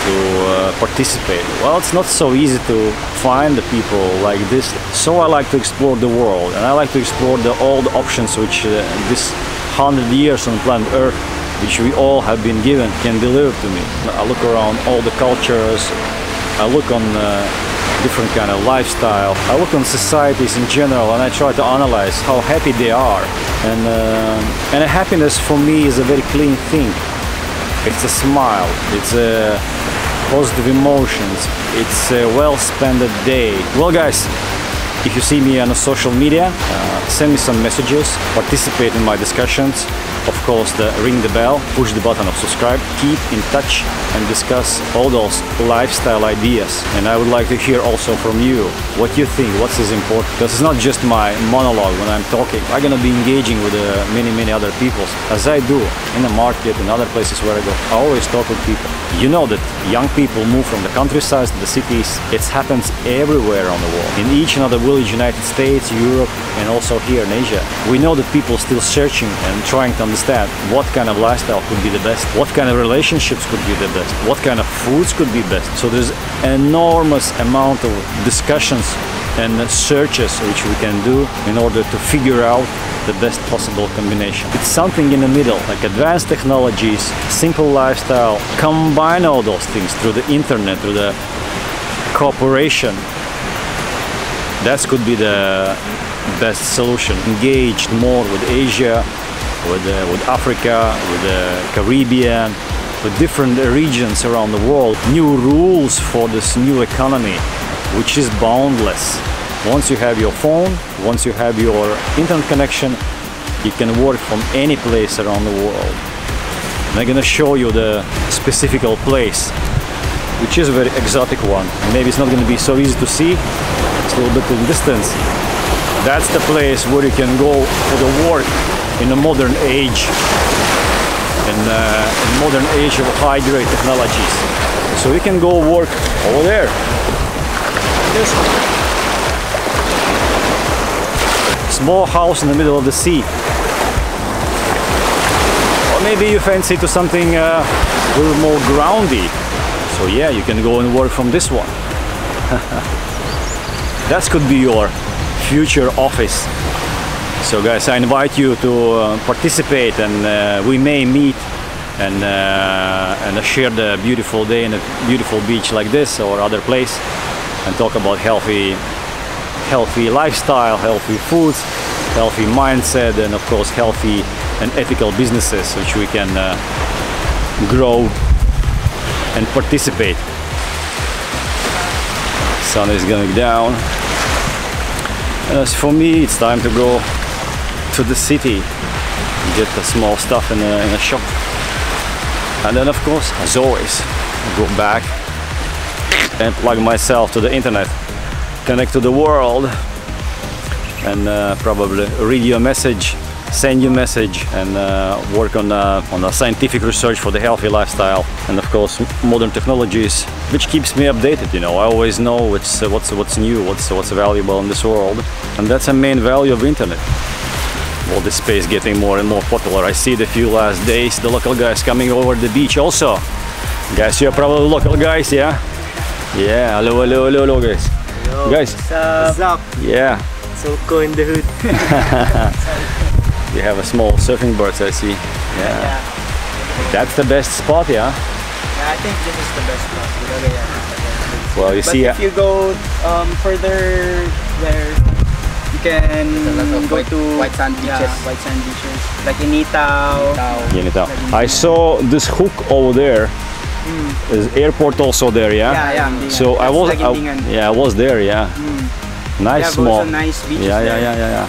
to participate. Well, it's not so easy to find the people like this. So I like to explore the world, and I like to explore all the options which this 100 years on planet Earth, which we all have been given, can deliver to me. I look around all the cultures, I look on different kind of lifestyle, I look on societies in general, and I try to analyze how happy they are. And happiness for me is a very clean thing. It's a smile, it's a positive emotions, it's a well-spent day. Well guys, if you see me on social media, send me some messages, participate in my discussions. Of course, ring the bell, push the button of subscribe, keep in touch and discuss all those lifestyle ideas. And I would like to hear also from you what you think, what is important. Because it's not just my monologue when I'm talking. I'm gonna be engaging with many other people, as I do in the market and other places where I go. I always talk with people. You know that young people move from the countryside to the cities. It happens everywhere around the world. In each and other village, United States, Europe, and also here in Asia. We know that people are still searching and trying to understand what kind of lifestyle could be the best, what kind of relationships could be the best, what kind of foods could be best. So there's an enormous amount of discussions and searches which we can do in order to figure out the best possible combination. It's something in the middle, like advanced technologies, simple lifestyle, combine all those things through the internet, through the cooperation. That could be the best solution. Engaged more with Asia, with Africa, with the Caribbean, with different regions around the world. New rules for this new economy, which is boundless. Once you have your phone, once you have your internet connection, you can work from any place around the world. And I'm gonna show you the specific place, which is a very exotic one. Maybe it's not gonna be so easy to see. It's a little bit in distance. That's the place where you can go for the work in the modern age, in modern age of high-grade technologies. So you can go work over there. Yes. Small house in the middle of the sea. Or maybe you fancy to something a little more groundy. So yeah, you can go and work from this one. That could be your future office. So guys, I invite you to participate, and we may meet and share the beautiful day in a beautiful beach like this or other place, and talk about healthy lifestyle, healthy foods, healthy mindset, and of course healthy and ethical businesses which we can grow and participate. Sun is going down. As for me, it's time to go to the city, get the small stuff in a shop, and then of course, as always, go back and plug myself to the internet, connect to the world, and probably read your message, send you a message, and work on a scientific research for the healthy lifestyle, and of course modern technologies, which keeps me updated. You know, I always know what's new, what's valuable in this world, and that's a main value of internet. Well, this space getting more and more popular. I see the few last days the local guys coming over the beach also. Guys, you're probably local guys, yeah? Yeah, hello, hello, hello, hello guys. Yo, Guys, what's up? Yeah. So cool in the hood. You have a small surfing boards, I see. Yeah. That's the best spot, yeah? Yeah, I think this is the best spot. Well, you But see, if you go further there, you can go to white sand beaches. Yeah, white sand beaches, like in Itao. I saw this hook over there. Is airport also there, yeah? Yeah. So I was there, yeah. Nice, Yeah, small. also nice beaches Yeah.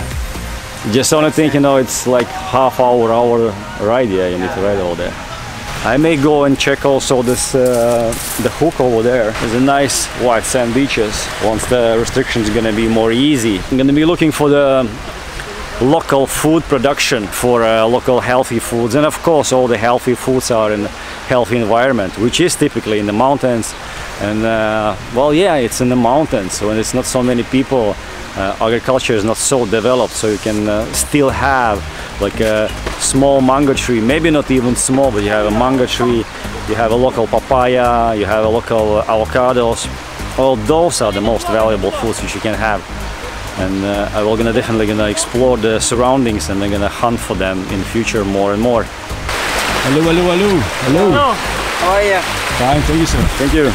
Just only think, you know, it's like hour ride. Yeah, you need to ride over there. I may go and check also this the hook over there. There's a nice white sand beaches. Once the restrictions are gonna be more easy, I'm gonna be looking for the local food production for local healthy foods, and of course all the healthy foods are in a healthy environment, which is typically in the mountains. And well, yeah, it's in the mountains, so when it's not so many people, agriculture is not so developed, so you can still have like a small mango tree, maybe not even small, but you have a mango tree, you have a local papaya, you have a local avocados. All those are the most valuable foods which you can have. And I will definitely gonna explore the surroundings, and I'm gonna hunt for them in the future more and more. Hello, hello, hello, hello. Hello. How are you? Fine, thank you, sir. Thank you.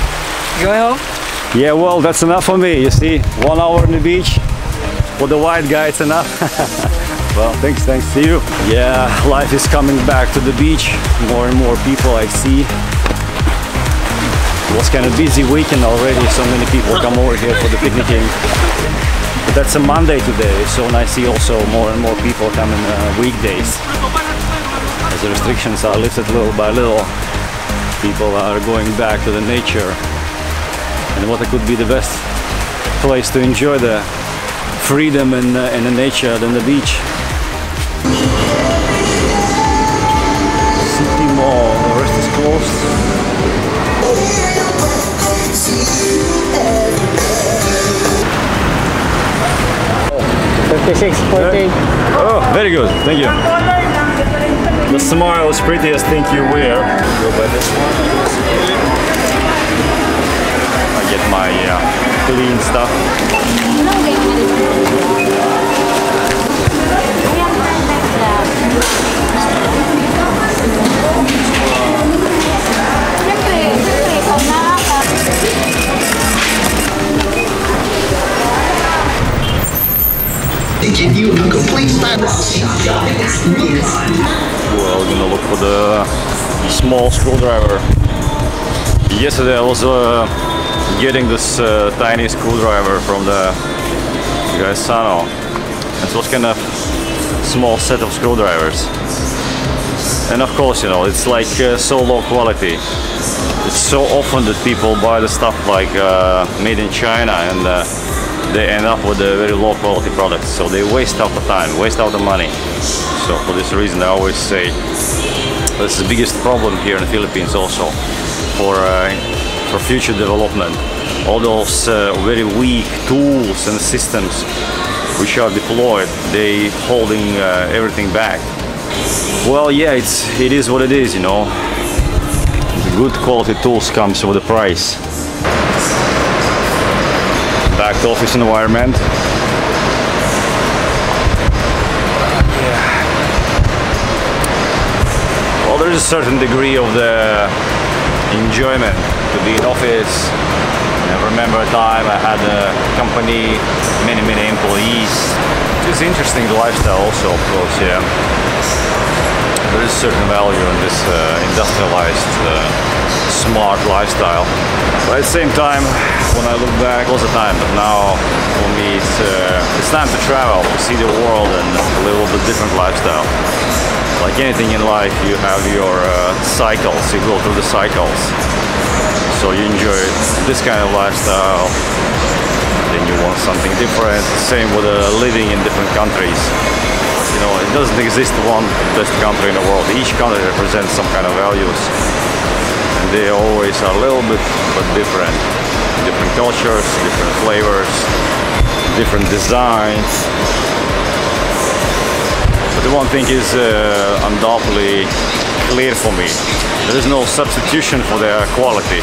Going home? Yeah, well, that's enough for me. You see, 1 hour on the beach for the white guy, it's enough. Well, thanks. See you. Yeah, life is coming back to the beach. More and more people I see. It was kind of busy weekend already. So many people come over here for the picnicking. But that's a Monday today, so I see also more and more people coming weekdays. As the restrictions are lifted little by little, people are going back to the nature. And what could be the best place to enjoy the freedom and the nature than the beach. City Mall, the rest is closed. Oh, very good, thank you. The smile is prettiest thing you wear. Go by this one. I get my clean stuff. They give you a complete style. Well, we're gonna look for the small screwdriver. Yesterday I was getting this tiny screwdriver from the Gaisano. It was kind of small set of screwdrivers. And of course, you know, it's like so low quality. It's so often that people buy the stuff like made in China, and they end up with a very low quality products. So they waste out the time, waste out the money. So for this reason, I always say this is the biggest problem here in the Philippines also for future development. All those very weak tools and systems which are deployed, they holding everything back. Well, yeah, it is what it is, you know. The good quality tools comes with a price. Back to office environment. Well, there is a certain degree of the enjoyment to be in office. I remember a time I had a company, many employees. It's interesting, the lifestyle also, of course, yeah. There is a certain value in this industrialized, smart lifestyle. But at the same time, when I look back, it was a time, but now for me it's time to travel, to see the world and a little bit different lifestyle. Like anything in life, you have your cycles, you go through the cycles. So you enjoy this kind of lifestyle, then you want something different. Same with living in different countries. You know, it doesn't exist one best country in the world. Each country represents some kind of values. And they always are a little bit but different. Different cultures, different flavors, different designs. But the one thing is undoubtedly clear for me. There is no substitution for their quality.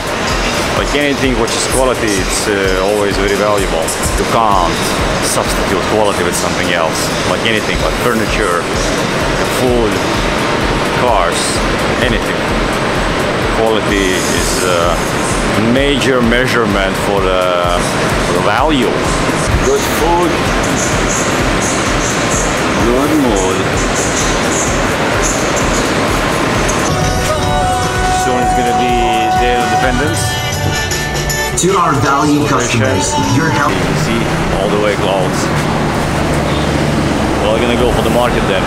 Like anything which is quality, it's always very valuable. You can't substitute quality with something else. Like anything, like furniture, food, cars, anything. Quality is a major measurement for the value. Good food, good mood. Soon it's gonna be Day of Independence. To our valued customers, your help. You see all the way clouds. Well, I'm gonna go for the market then.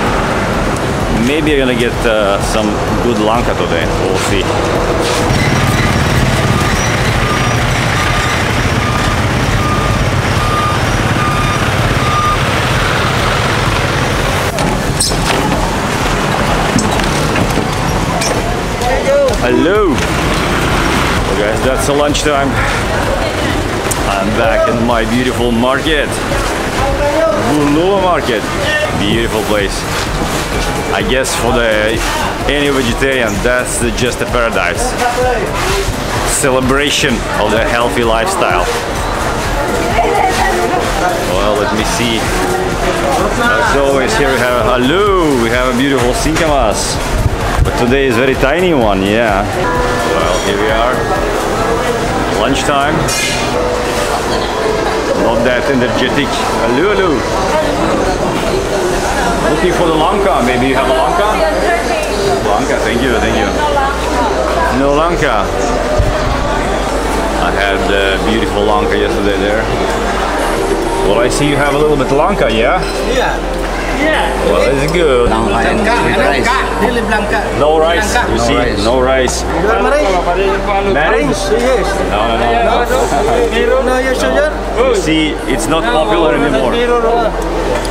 Maybe I'm gonna get some good lanka today. We'll see. Hello! Well guys, that's lunchtime. I'm back in my beautiful market. Bulua market. Beautiful place. I guess for any vegetarian, that's just a paradise. Celebration of the healthy lifestyle. Well, let me see. As always, here we have we have a beautiful sinkamas. But today is very tiny one, yeah. Well, here we are. Lunchtime. Not that energetic. Hello. Looking for the lanka. Maybe you have a lanka? Lanka, thank you. No lanka. I had beautiful lanka yesterday there. Well, I see you have a little bit lanka, yeah? Yeah. Well, it's good. No rice. You see, no rice. Marriage? Yes. No. No, you sugar? You see, it's not popular anymore.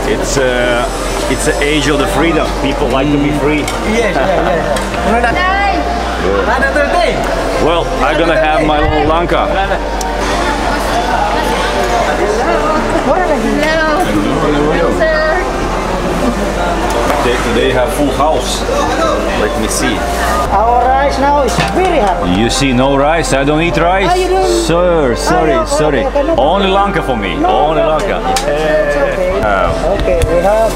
It's the age of the freedom. People like to be free. Yes. Another day. Well, I'm gonna have my little lanka. Hello, sir. They have full house. Let me see. Our rice now is very hot. You see, no rice. I don't eat rice. you don't? Sir, sorry. Okay, no Only lanka for me. Only lanka. It's okay. Yeah. Okay, we have.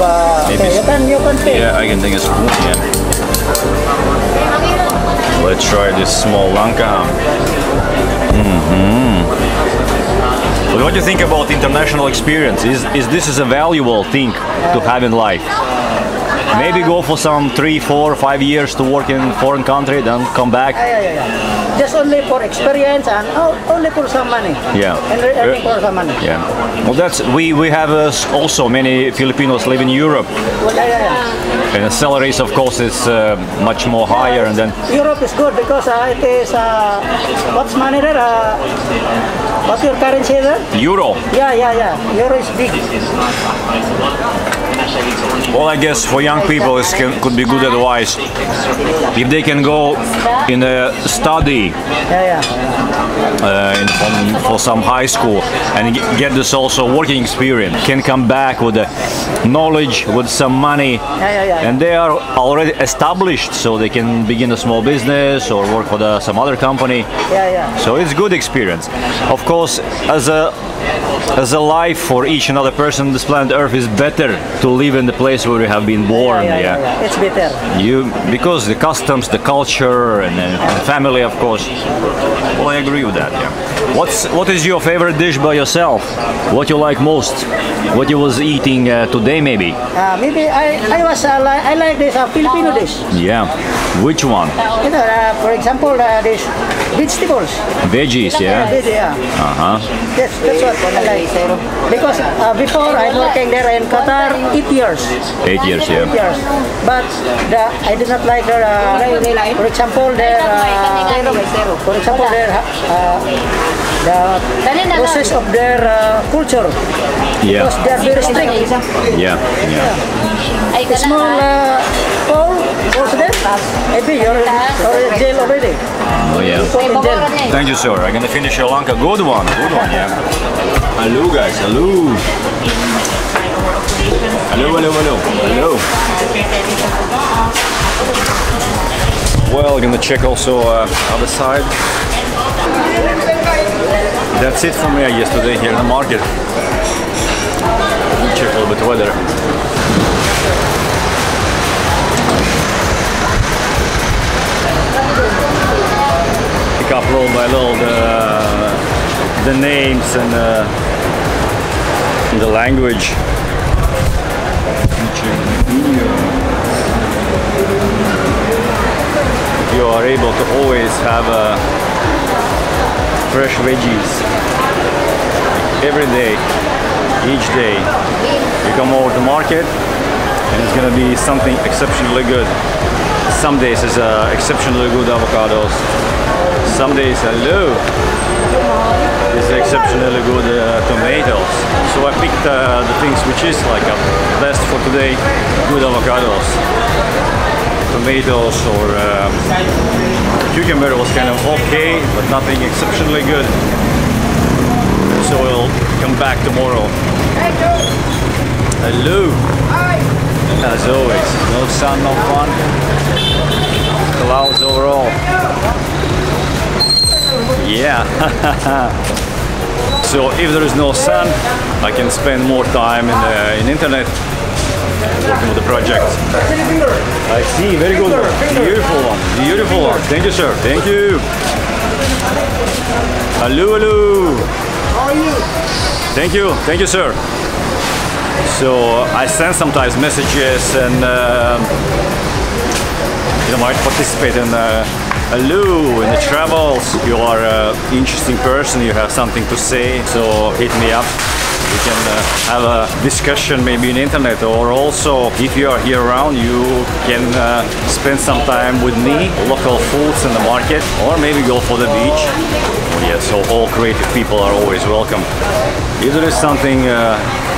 Maybe Okay, you can take. Yeah, I can take a spoon. Yeah. Let's try this small lanka. But what do you think about international experience? Is this a valuable thing to have in life? Maybe go for some 3, 4, 5 years to work in foreign country, then come back. Yeah. Just only for experience and only for some money. Yeah. And earning for some money. Yeah. Well, that's we have also many Filipinos live in Europe, Well, yeah. and the salaries, of course, is much more higher. And then Europe is good because it is what's money there? What's your currency there? Euro. Yeah. Euro is big. Well, I guess for young people, it could be good advice if they can go in a study for some high school and get this also working experience. Can come back with the knowledge, with some money, and they are already established, so they can begin a small business or work for some other company. So it's good experience. Of course, as a life for each and other person on this planet Earth is better to live in the place where you have been born. Yeah. It's better. Because the customs, the culture, and family, of course. Well, I agree with that. Yeah. What is your favorite dish by yourself? What you like most? What you was eating today, maybe? Maybe I like this Filipino dish. Yeah. Which one? For example, this vegetables. Veggies, yeah. That's what I like. Because before I'm working there in Qatar 8 years. 8 years, yeah. 8 years. But I did not like their, for example, the process of their culture. Yeah. Because they are very strict. Yeah. Small also there. Maybe you're in jail already. Oh yeah. In jail. Thank you, sir. I'm gonna finish your lanka. Good one, yeah. Hello, guys. Hello. Hello, hello, hello. Hello. Well, I'm gonna check also other side. That's it for me, I guess, today here in the market. Check a little bit weather. Pick up little by little the names and the language. You are able to always have fresh veggies every day, each day. You come over to the market and it's gonna be something exceptionally good. Some days it's exceptionally good avocados. Some days, hello, it's exceptionally good tomatoes. So I picked the things which is like best for today, good avocados. Tomatoes or cucumber was kind of okay, but nothing exceptionally good. So we'll come back tomorrow. Hello. As always, no sun, no fun. Clouds overall. Yeah. So if there is no sun, I can spend more time in internet working with the project. I see, very good one. Beautiful one, beautiful one. Thank you, sir. Thank you. Hello, hello. How are you? Thank you, sir. So I send sometimes messages and you might participate in hello in the travels. You are an interesting person. You have something to say. So hit me up. We can have a discussion maybe on internet, or also if you are here around you can spend some time with me, local foods in the market, or maybe go for the beach. Yeah, so all creative people are always welcome. If there is something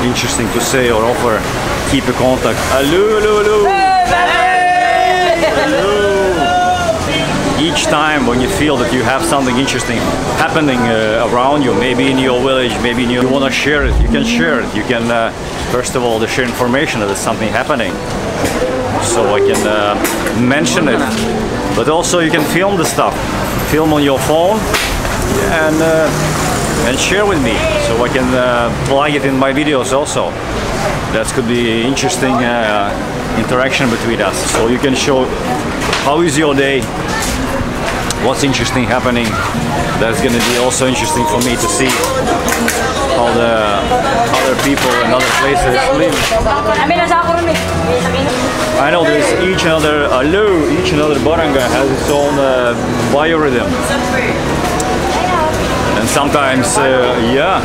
interesting to say or offer, keep a contact. Hello, hello, hello. Hello. Each time when you feel that you have something interesting happening around you, maybe in your village, maybe you want to share it, you can share it. You can, first of all, share information that there's something happening. So I can mention it. But also you can film the stuff. Film on your phone and share with me. So I can plug it in my videos also. That could be interesting interaction between us. So you can show how is your day, what's interesting happening. That's going to be also interesting for me to see how the other people in other places live. I know there's each and other barangay has its own biorhythm. And sometimes, yeah,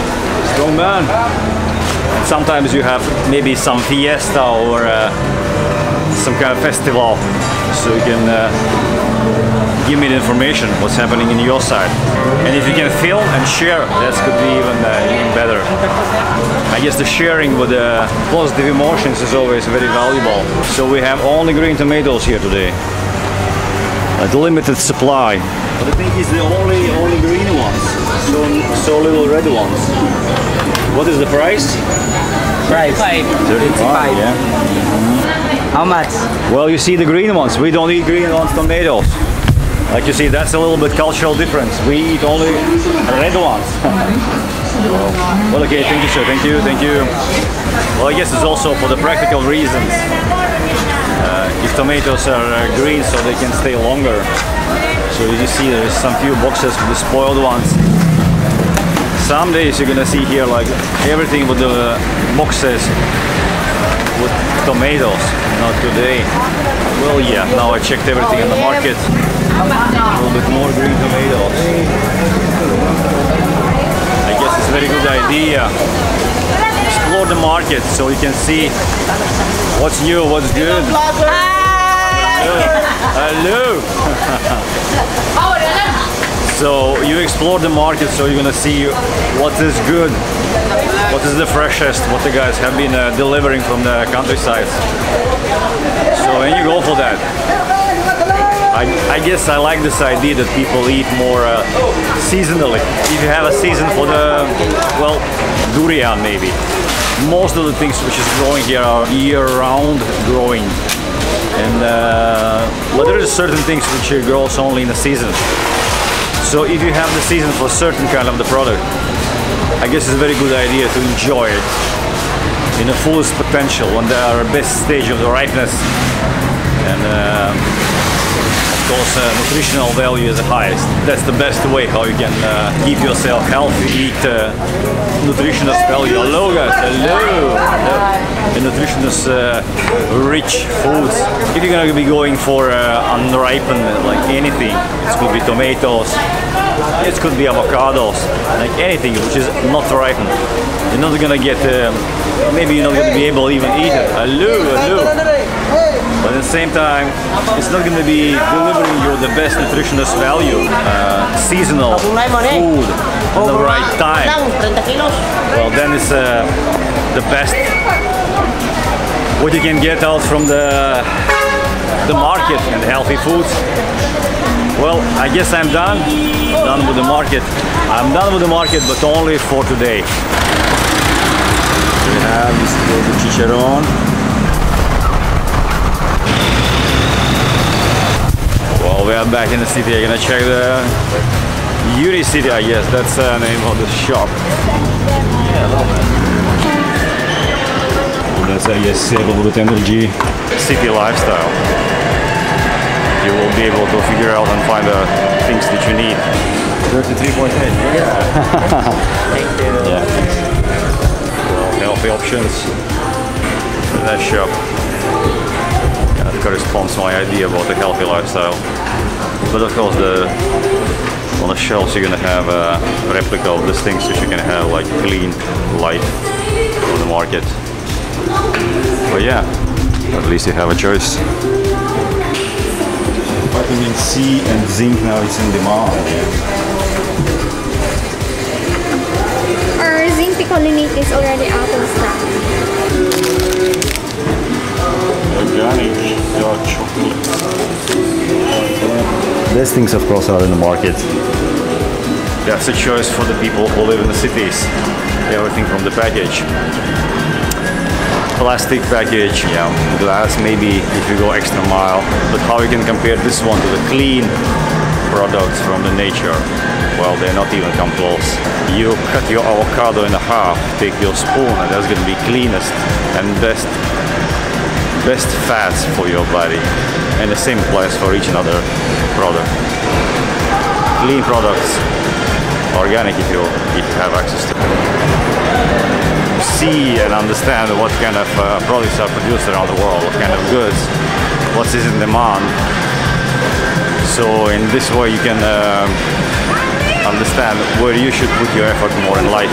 strong man. And sometimes you have maybe some fiesta or some kind of festival, so you can give me the information what's happening in your side. And if you can film and share, that could be even better. I guess the sharing with positive emotions is always very valuable. So we have only green tomatoes here today. A limited supply. But I think it's the only green ones. So little red ones. What is the price? Price. 35, yeah. How much? Well, you see the green ones. We don't eat green ones tomatoes. Like you see, that's a little bit cultural difference. We eat only red ones. Well, okay, thank you, sir. Thank you, thank you. Well, I guess it's also for the practical reasons. If tomatoes are green, so they can stay longer. So you see, there's some few boxes with the spoiled ones. Some days you're gonna see here like everything with the boxes with tomatoes. Not today. Well, yeah. Now I checked everything in the market. A little bit more green tomatoes. I guess it's a very good idea. Explore the market so you can see what's new, what's good. Hello. So you explore the market, so you're gonna see what is good, what is the freshest, what the guys have been delivering from the countryside. So and you go for that. I guess I like this idea that people eat more seasonally. If you have a season for the, well, durian maybe. Most of the things which is growing here are year-round growing. And but there is certain things which grows only in the season. So if you have the season for certain kind of the product, I guess it's a very good idea to enjoy it in the fullest potential when they are best stage of the ripeness. And of course nutritional value is the highest. That's the best way how you can keep yourself healthy, eat nutritious value. Hello guys, hello! The nutritious rich foods. If you're gonna be going for unripened, like anything, it could be tomatoes, it could be avocados, like anything which is not ripened. You're not gonna get, maybe you're not gonna be able to even eat it. Hello, hello! But at the same time, it's not going to be delivering you the best nutritionist value, seasonal food at the right time. Well, then it's the best what you can get out from the market and healthy foods. Well, I guess I'm done with the market. I'm done with the market, but only for today. We have this little chicharron. Well, we are back in the city. I'm gonna check the Yuri City, I guess. That's the name of the shop. That's, I guess, Silverwood Energy City Lifestyle. You will be able to figure out and find the things that you need. 33.8. Yeah. Well, healthy options in that shop. That corresponds to my idea about the healthy lifestyle. But of course, on the shelves you're gonna have a replica of these things which you can have like clean life on the market. But yeah, at least you have a choice. Vitamin C and zinc now is in demand. Our zinc picolinate is already out of stock. Organic dark chocolate. These things of course are in the market. That's a choice for the people who live in the cities. Everything from the package. Plastic package, yeah, glass maybe if you go extra mile. But how you can compare this one to the clean products from the nature? Well, they're not even come close. You cut your avocado in half, take your spoon, and that's gonna be cleanest and best fats for your body, and the same applies for each another product. Clean products, organic if you have access to them. See and understand what kind of products are produced around the world, what kind of goods, what is in demand. So in this way you can understand where you should put your effort more in life.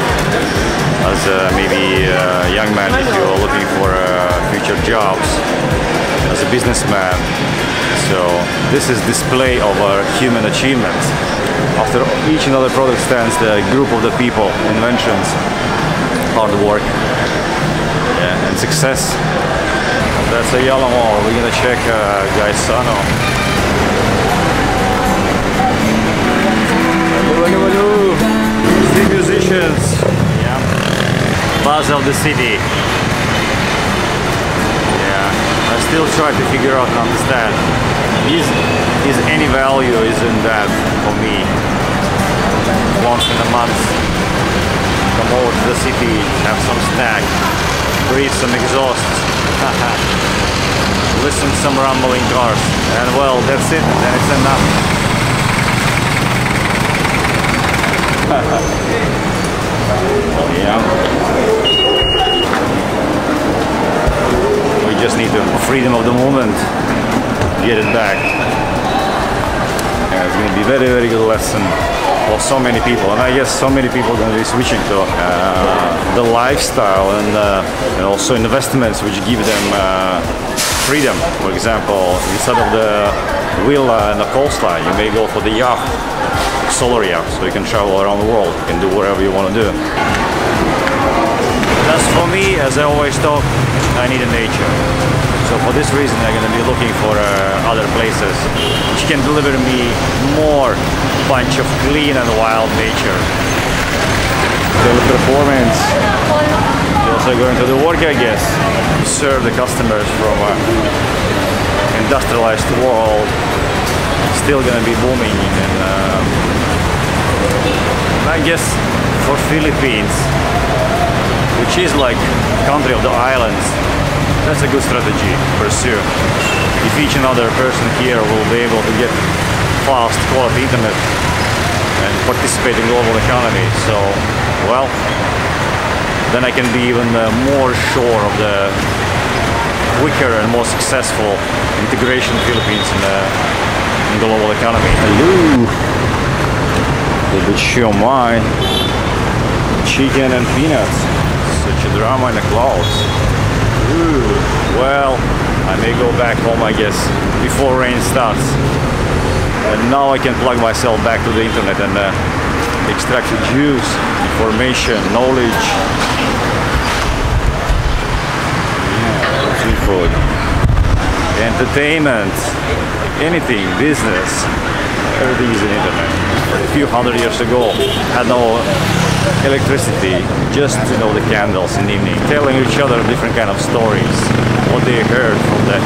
As maybe a young man, if you're looking for future jobs, as a businessman. So this is display of our human achievements. After each and other product stands the group of the people, inventions, hard work, yeah, and success. That's a yellow mall. We're gonna check Gaisano. Street musicians. Yeah. Buzz of the city. Yeah. I still try to figure out and understand. Is any value is in that for me? Once in a month, come over to the city, have some snack, breathe some exhaust, listen to some rumbling cars, and well, that's it. Then it's enough. Yeah. We just need the freedom of the moment, get it back. Yeah, it's going to be a very, very good lesson for so many people, and I guess so many people are going to be switching to the lifestyle and also investments which give them freedom. For example, instead of the villa and the coastline, you may go for the yacht, solar yacht, so you can travel around the world, you can do whatever you want to do. As for me, as I always talk, I need a nature. So So for this reason, I'm going to be looking for other places which can deliver me more bunch of clean and wild nature. Teleperformance. Also going to the work, I guess. Serve the customers from industrialized world. Still going to be booming, and I guess for Philippines, which is like country of the islands, that's a good strategy to pursue. If each and other person here will be able to get fast quality internet and participate in global economy, so well, then I can be even more sure of the quicker and more successful integration of Philippines in the global economy. Hello! A little bit shumai, chicken and peanuts. Such a drama in the clouds. Ooh, well, I may go back home, I guess, before rain starts. And now I can plug myself back to the internet and extract the juice, information, knowledge. Yeah, seafood, entertainment, anything, business, everything is in the internet. A few hundred years ago, had no electricity, just the candles in the evening, telling each other different kind of stories, what they heard from the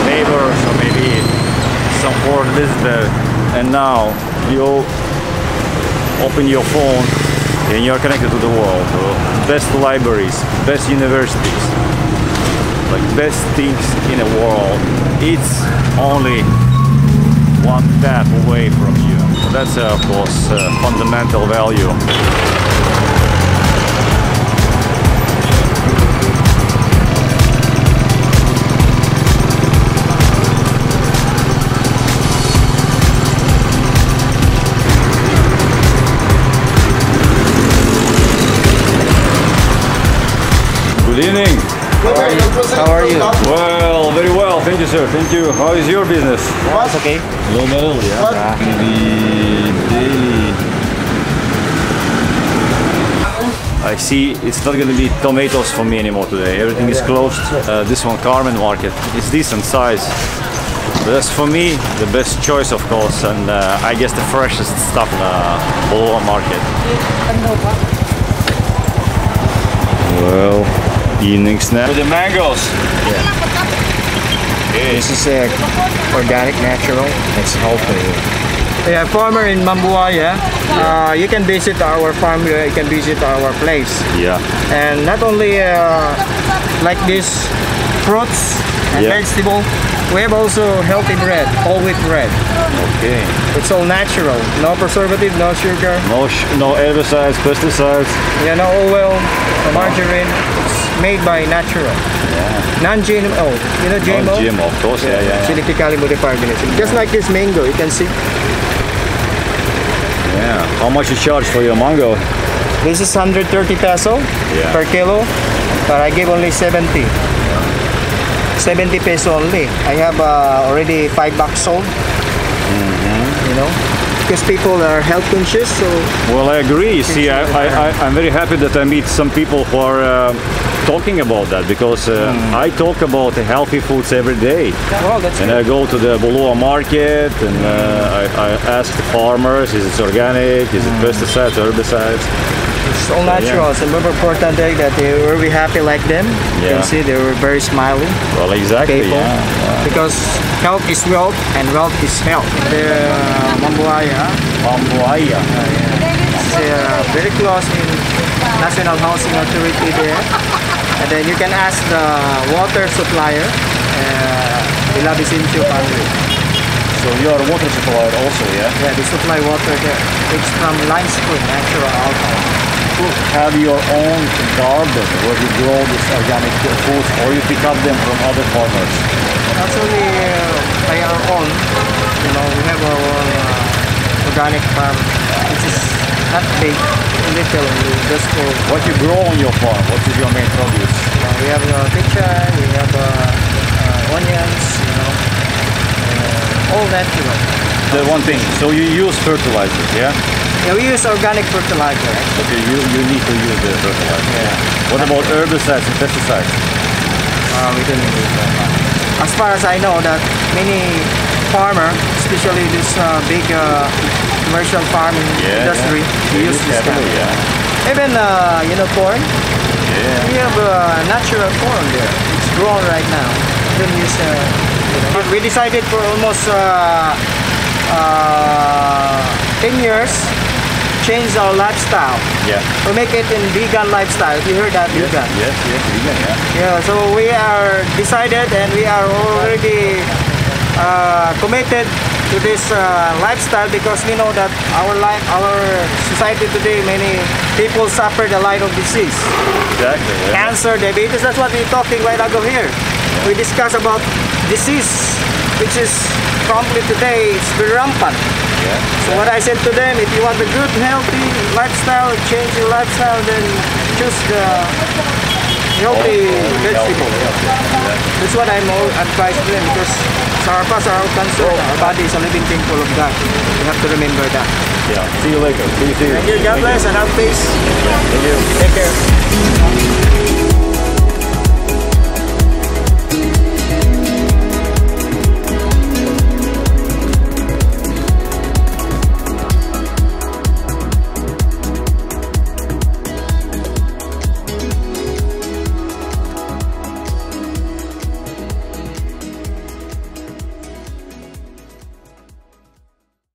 neighbors or maybe some foreign visitor. And now you open your phone and you're connected to the world, to best libraries, best universities, like best things in the world. It's only one tap away from you. So that's of course fundamental value. Good evening. How are you? Well, very well, thank you, sir. Thank you. How is your business? It's okay. Low metal, yeah. The daily. I see it's not going to be tomatoes for me anymore today. Everything is closed. This one, Carmen Market, is decent size. But that's for me the best choice, of course, and I guess the freshest stuff in the Boa Market. Well, evening snack. With the mangoes. Yeah. This is organic, natural. It's healthy. Yeah, farmer in Mambuaya. You can visit our farm. You can visit our place. Yeah. And not only like this, fruits and vegetable. We have also healthy bread, whole wheat bread. Okay. It's all natural. No preservative, no sugar. No herbicides, pesticides. Yeah, no oil, no margarine. It's made by natural. Yeah. Non-GMO. You know GMO? Non-GMO, of course. Yeah. Genetically modified organism. Just like this mango, you can see. Yeah. How much you charge for your mango? This is 130 peso per kilo, but I give only 70. 70 peso only. I have already 5 bucks sold. You know, because people are health conscious. So well, I agree. See, I'm very happy that I meet some people who are talking about that, because I talk about healthy foods every day. Well, that's and good. I go to the Bulua market and I ask the farmers, is it organic, is it pesticides, herbicides? It's all natural. It's a more important thing that they were very happy like them. You can see they were very smiling. Well, exactly. People. Because health is wealth and wealth is health. The Mambuaya. It's very close in National Housing Authority there. And then you can ask the water supplier, Ilabisincho family. So you are a water supplier also, yeah? Yeah, they supply water there. It's from limestone, natural alcohol. Have your own garden where you grow these organic foods, or you pick up them from other farmers? Actually, by our own, you know, we have our own organic farm, which is not big, little, just for... What you grow on your farm? What is your main produce? We have pichay, we have onions, you know, all natural. The one thing, so you use fertilizers, yeah? Yeah, we use organic fertilizer. Okay, you need to use the fertilizer. Yeah. What about herbicides and pesticides? We don't use that. As far as I know, that many farmer, especially this big commercial farming industry, they use this kind. Even corn. Yeah. We have natural corn there. It's grown right now. We don't use. We decided for almost 10 years. Change our lifestyle. Yeah. We make it in vegan lifestyle. You heard that? Yes, vegan. Yes, vegan. Yeah. So we are decided and we are already committed to this lifestyle because we know that our society today, many people suffer a lot of disease. Exactly. Yeah. Cancer, diabetes. That's what we're talking right ago here. Yeah. We discuss about disease, which is probably today it's very rampant. Yeah. So what I said to them, if you want a good, healthy lifestyle, change your lifestyle, then choose the healthy vegetable. That's what I'm advising them because our past, our cancer, our body is a living temple of God. You have to remember that. Yeah. See you later. See you. Thank you. God bless and have peace. Yeah. Thank you. Take care.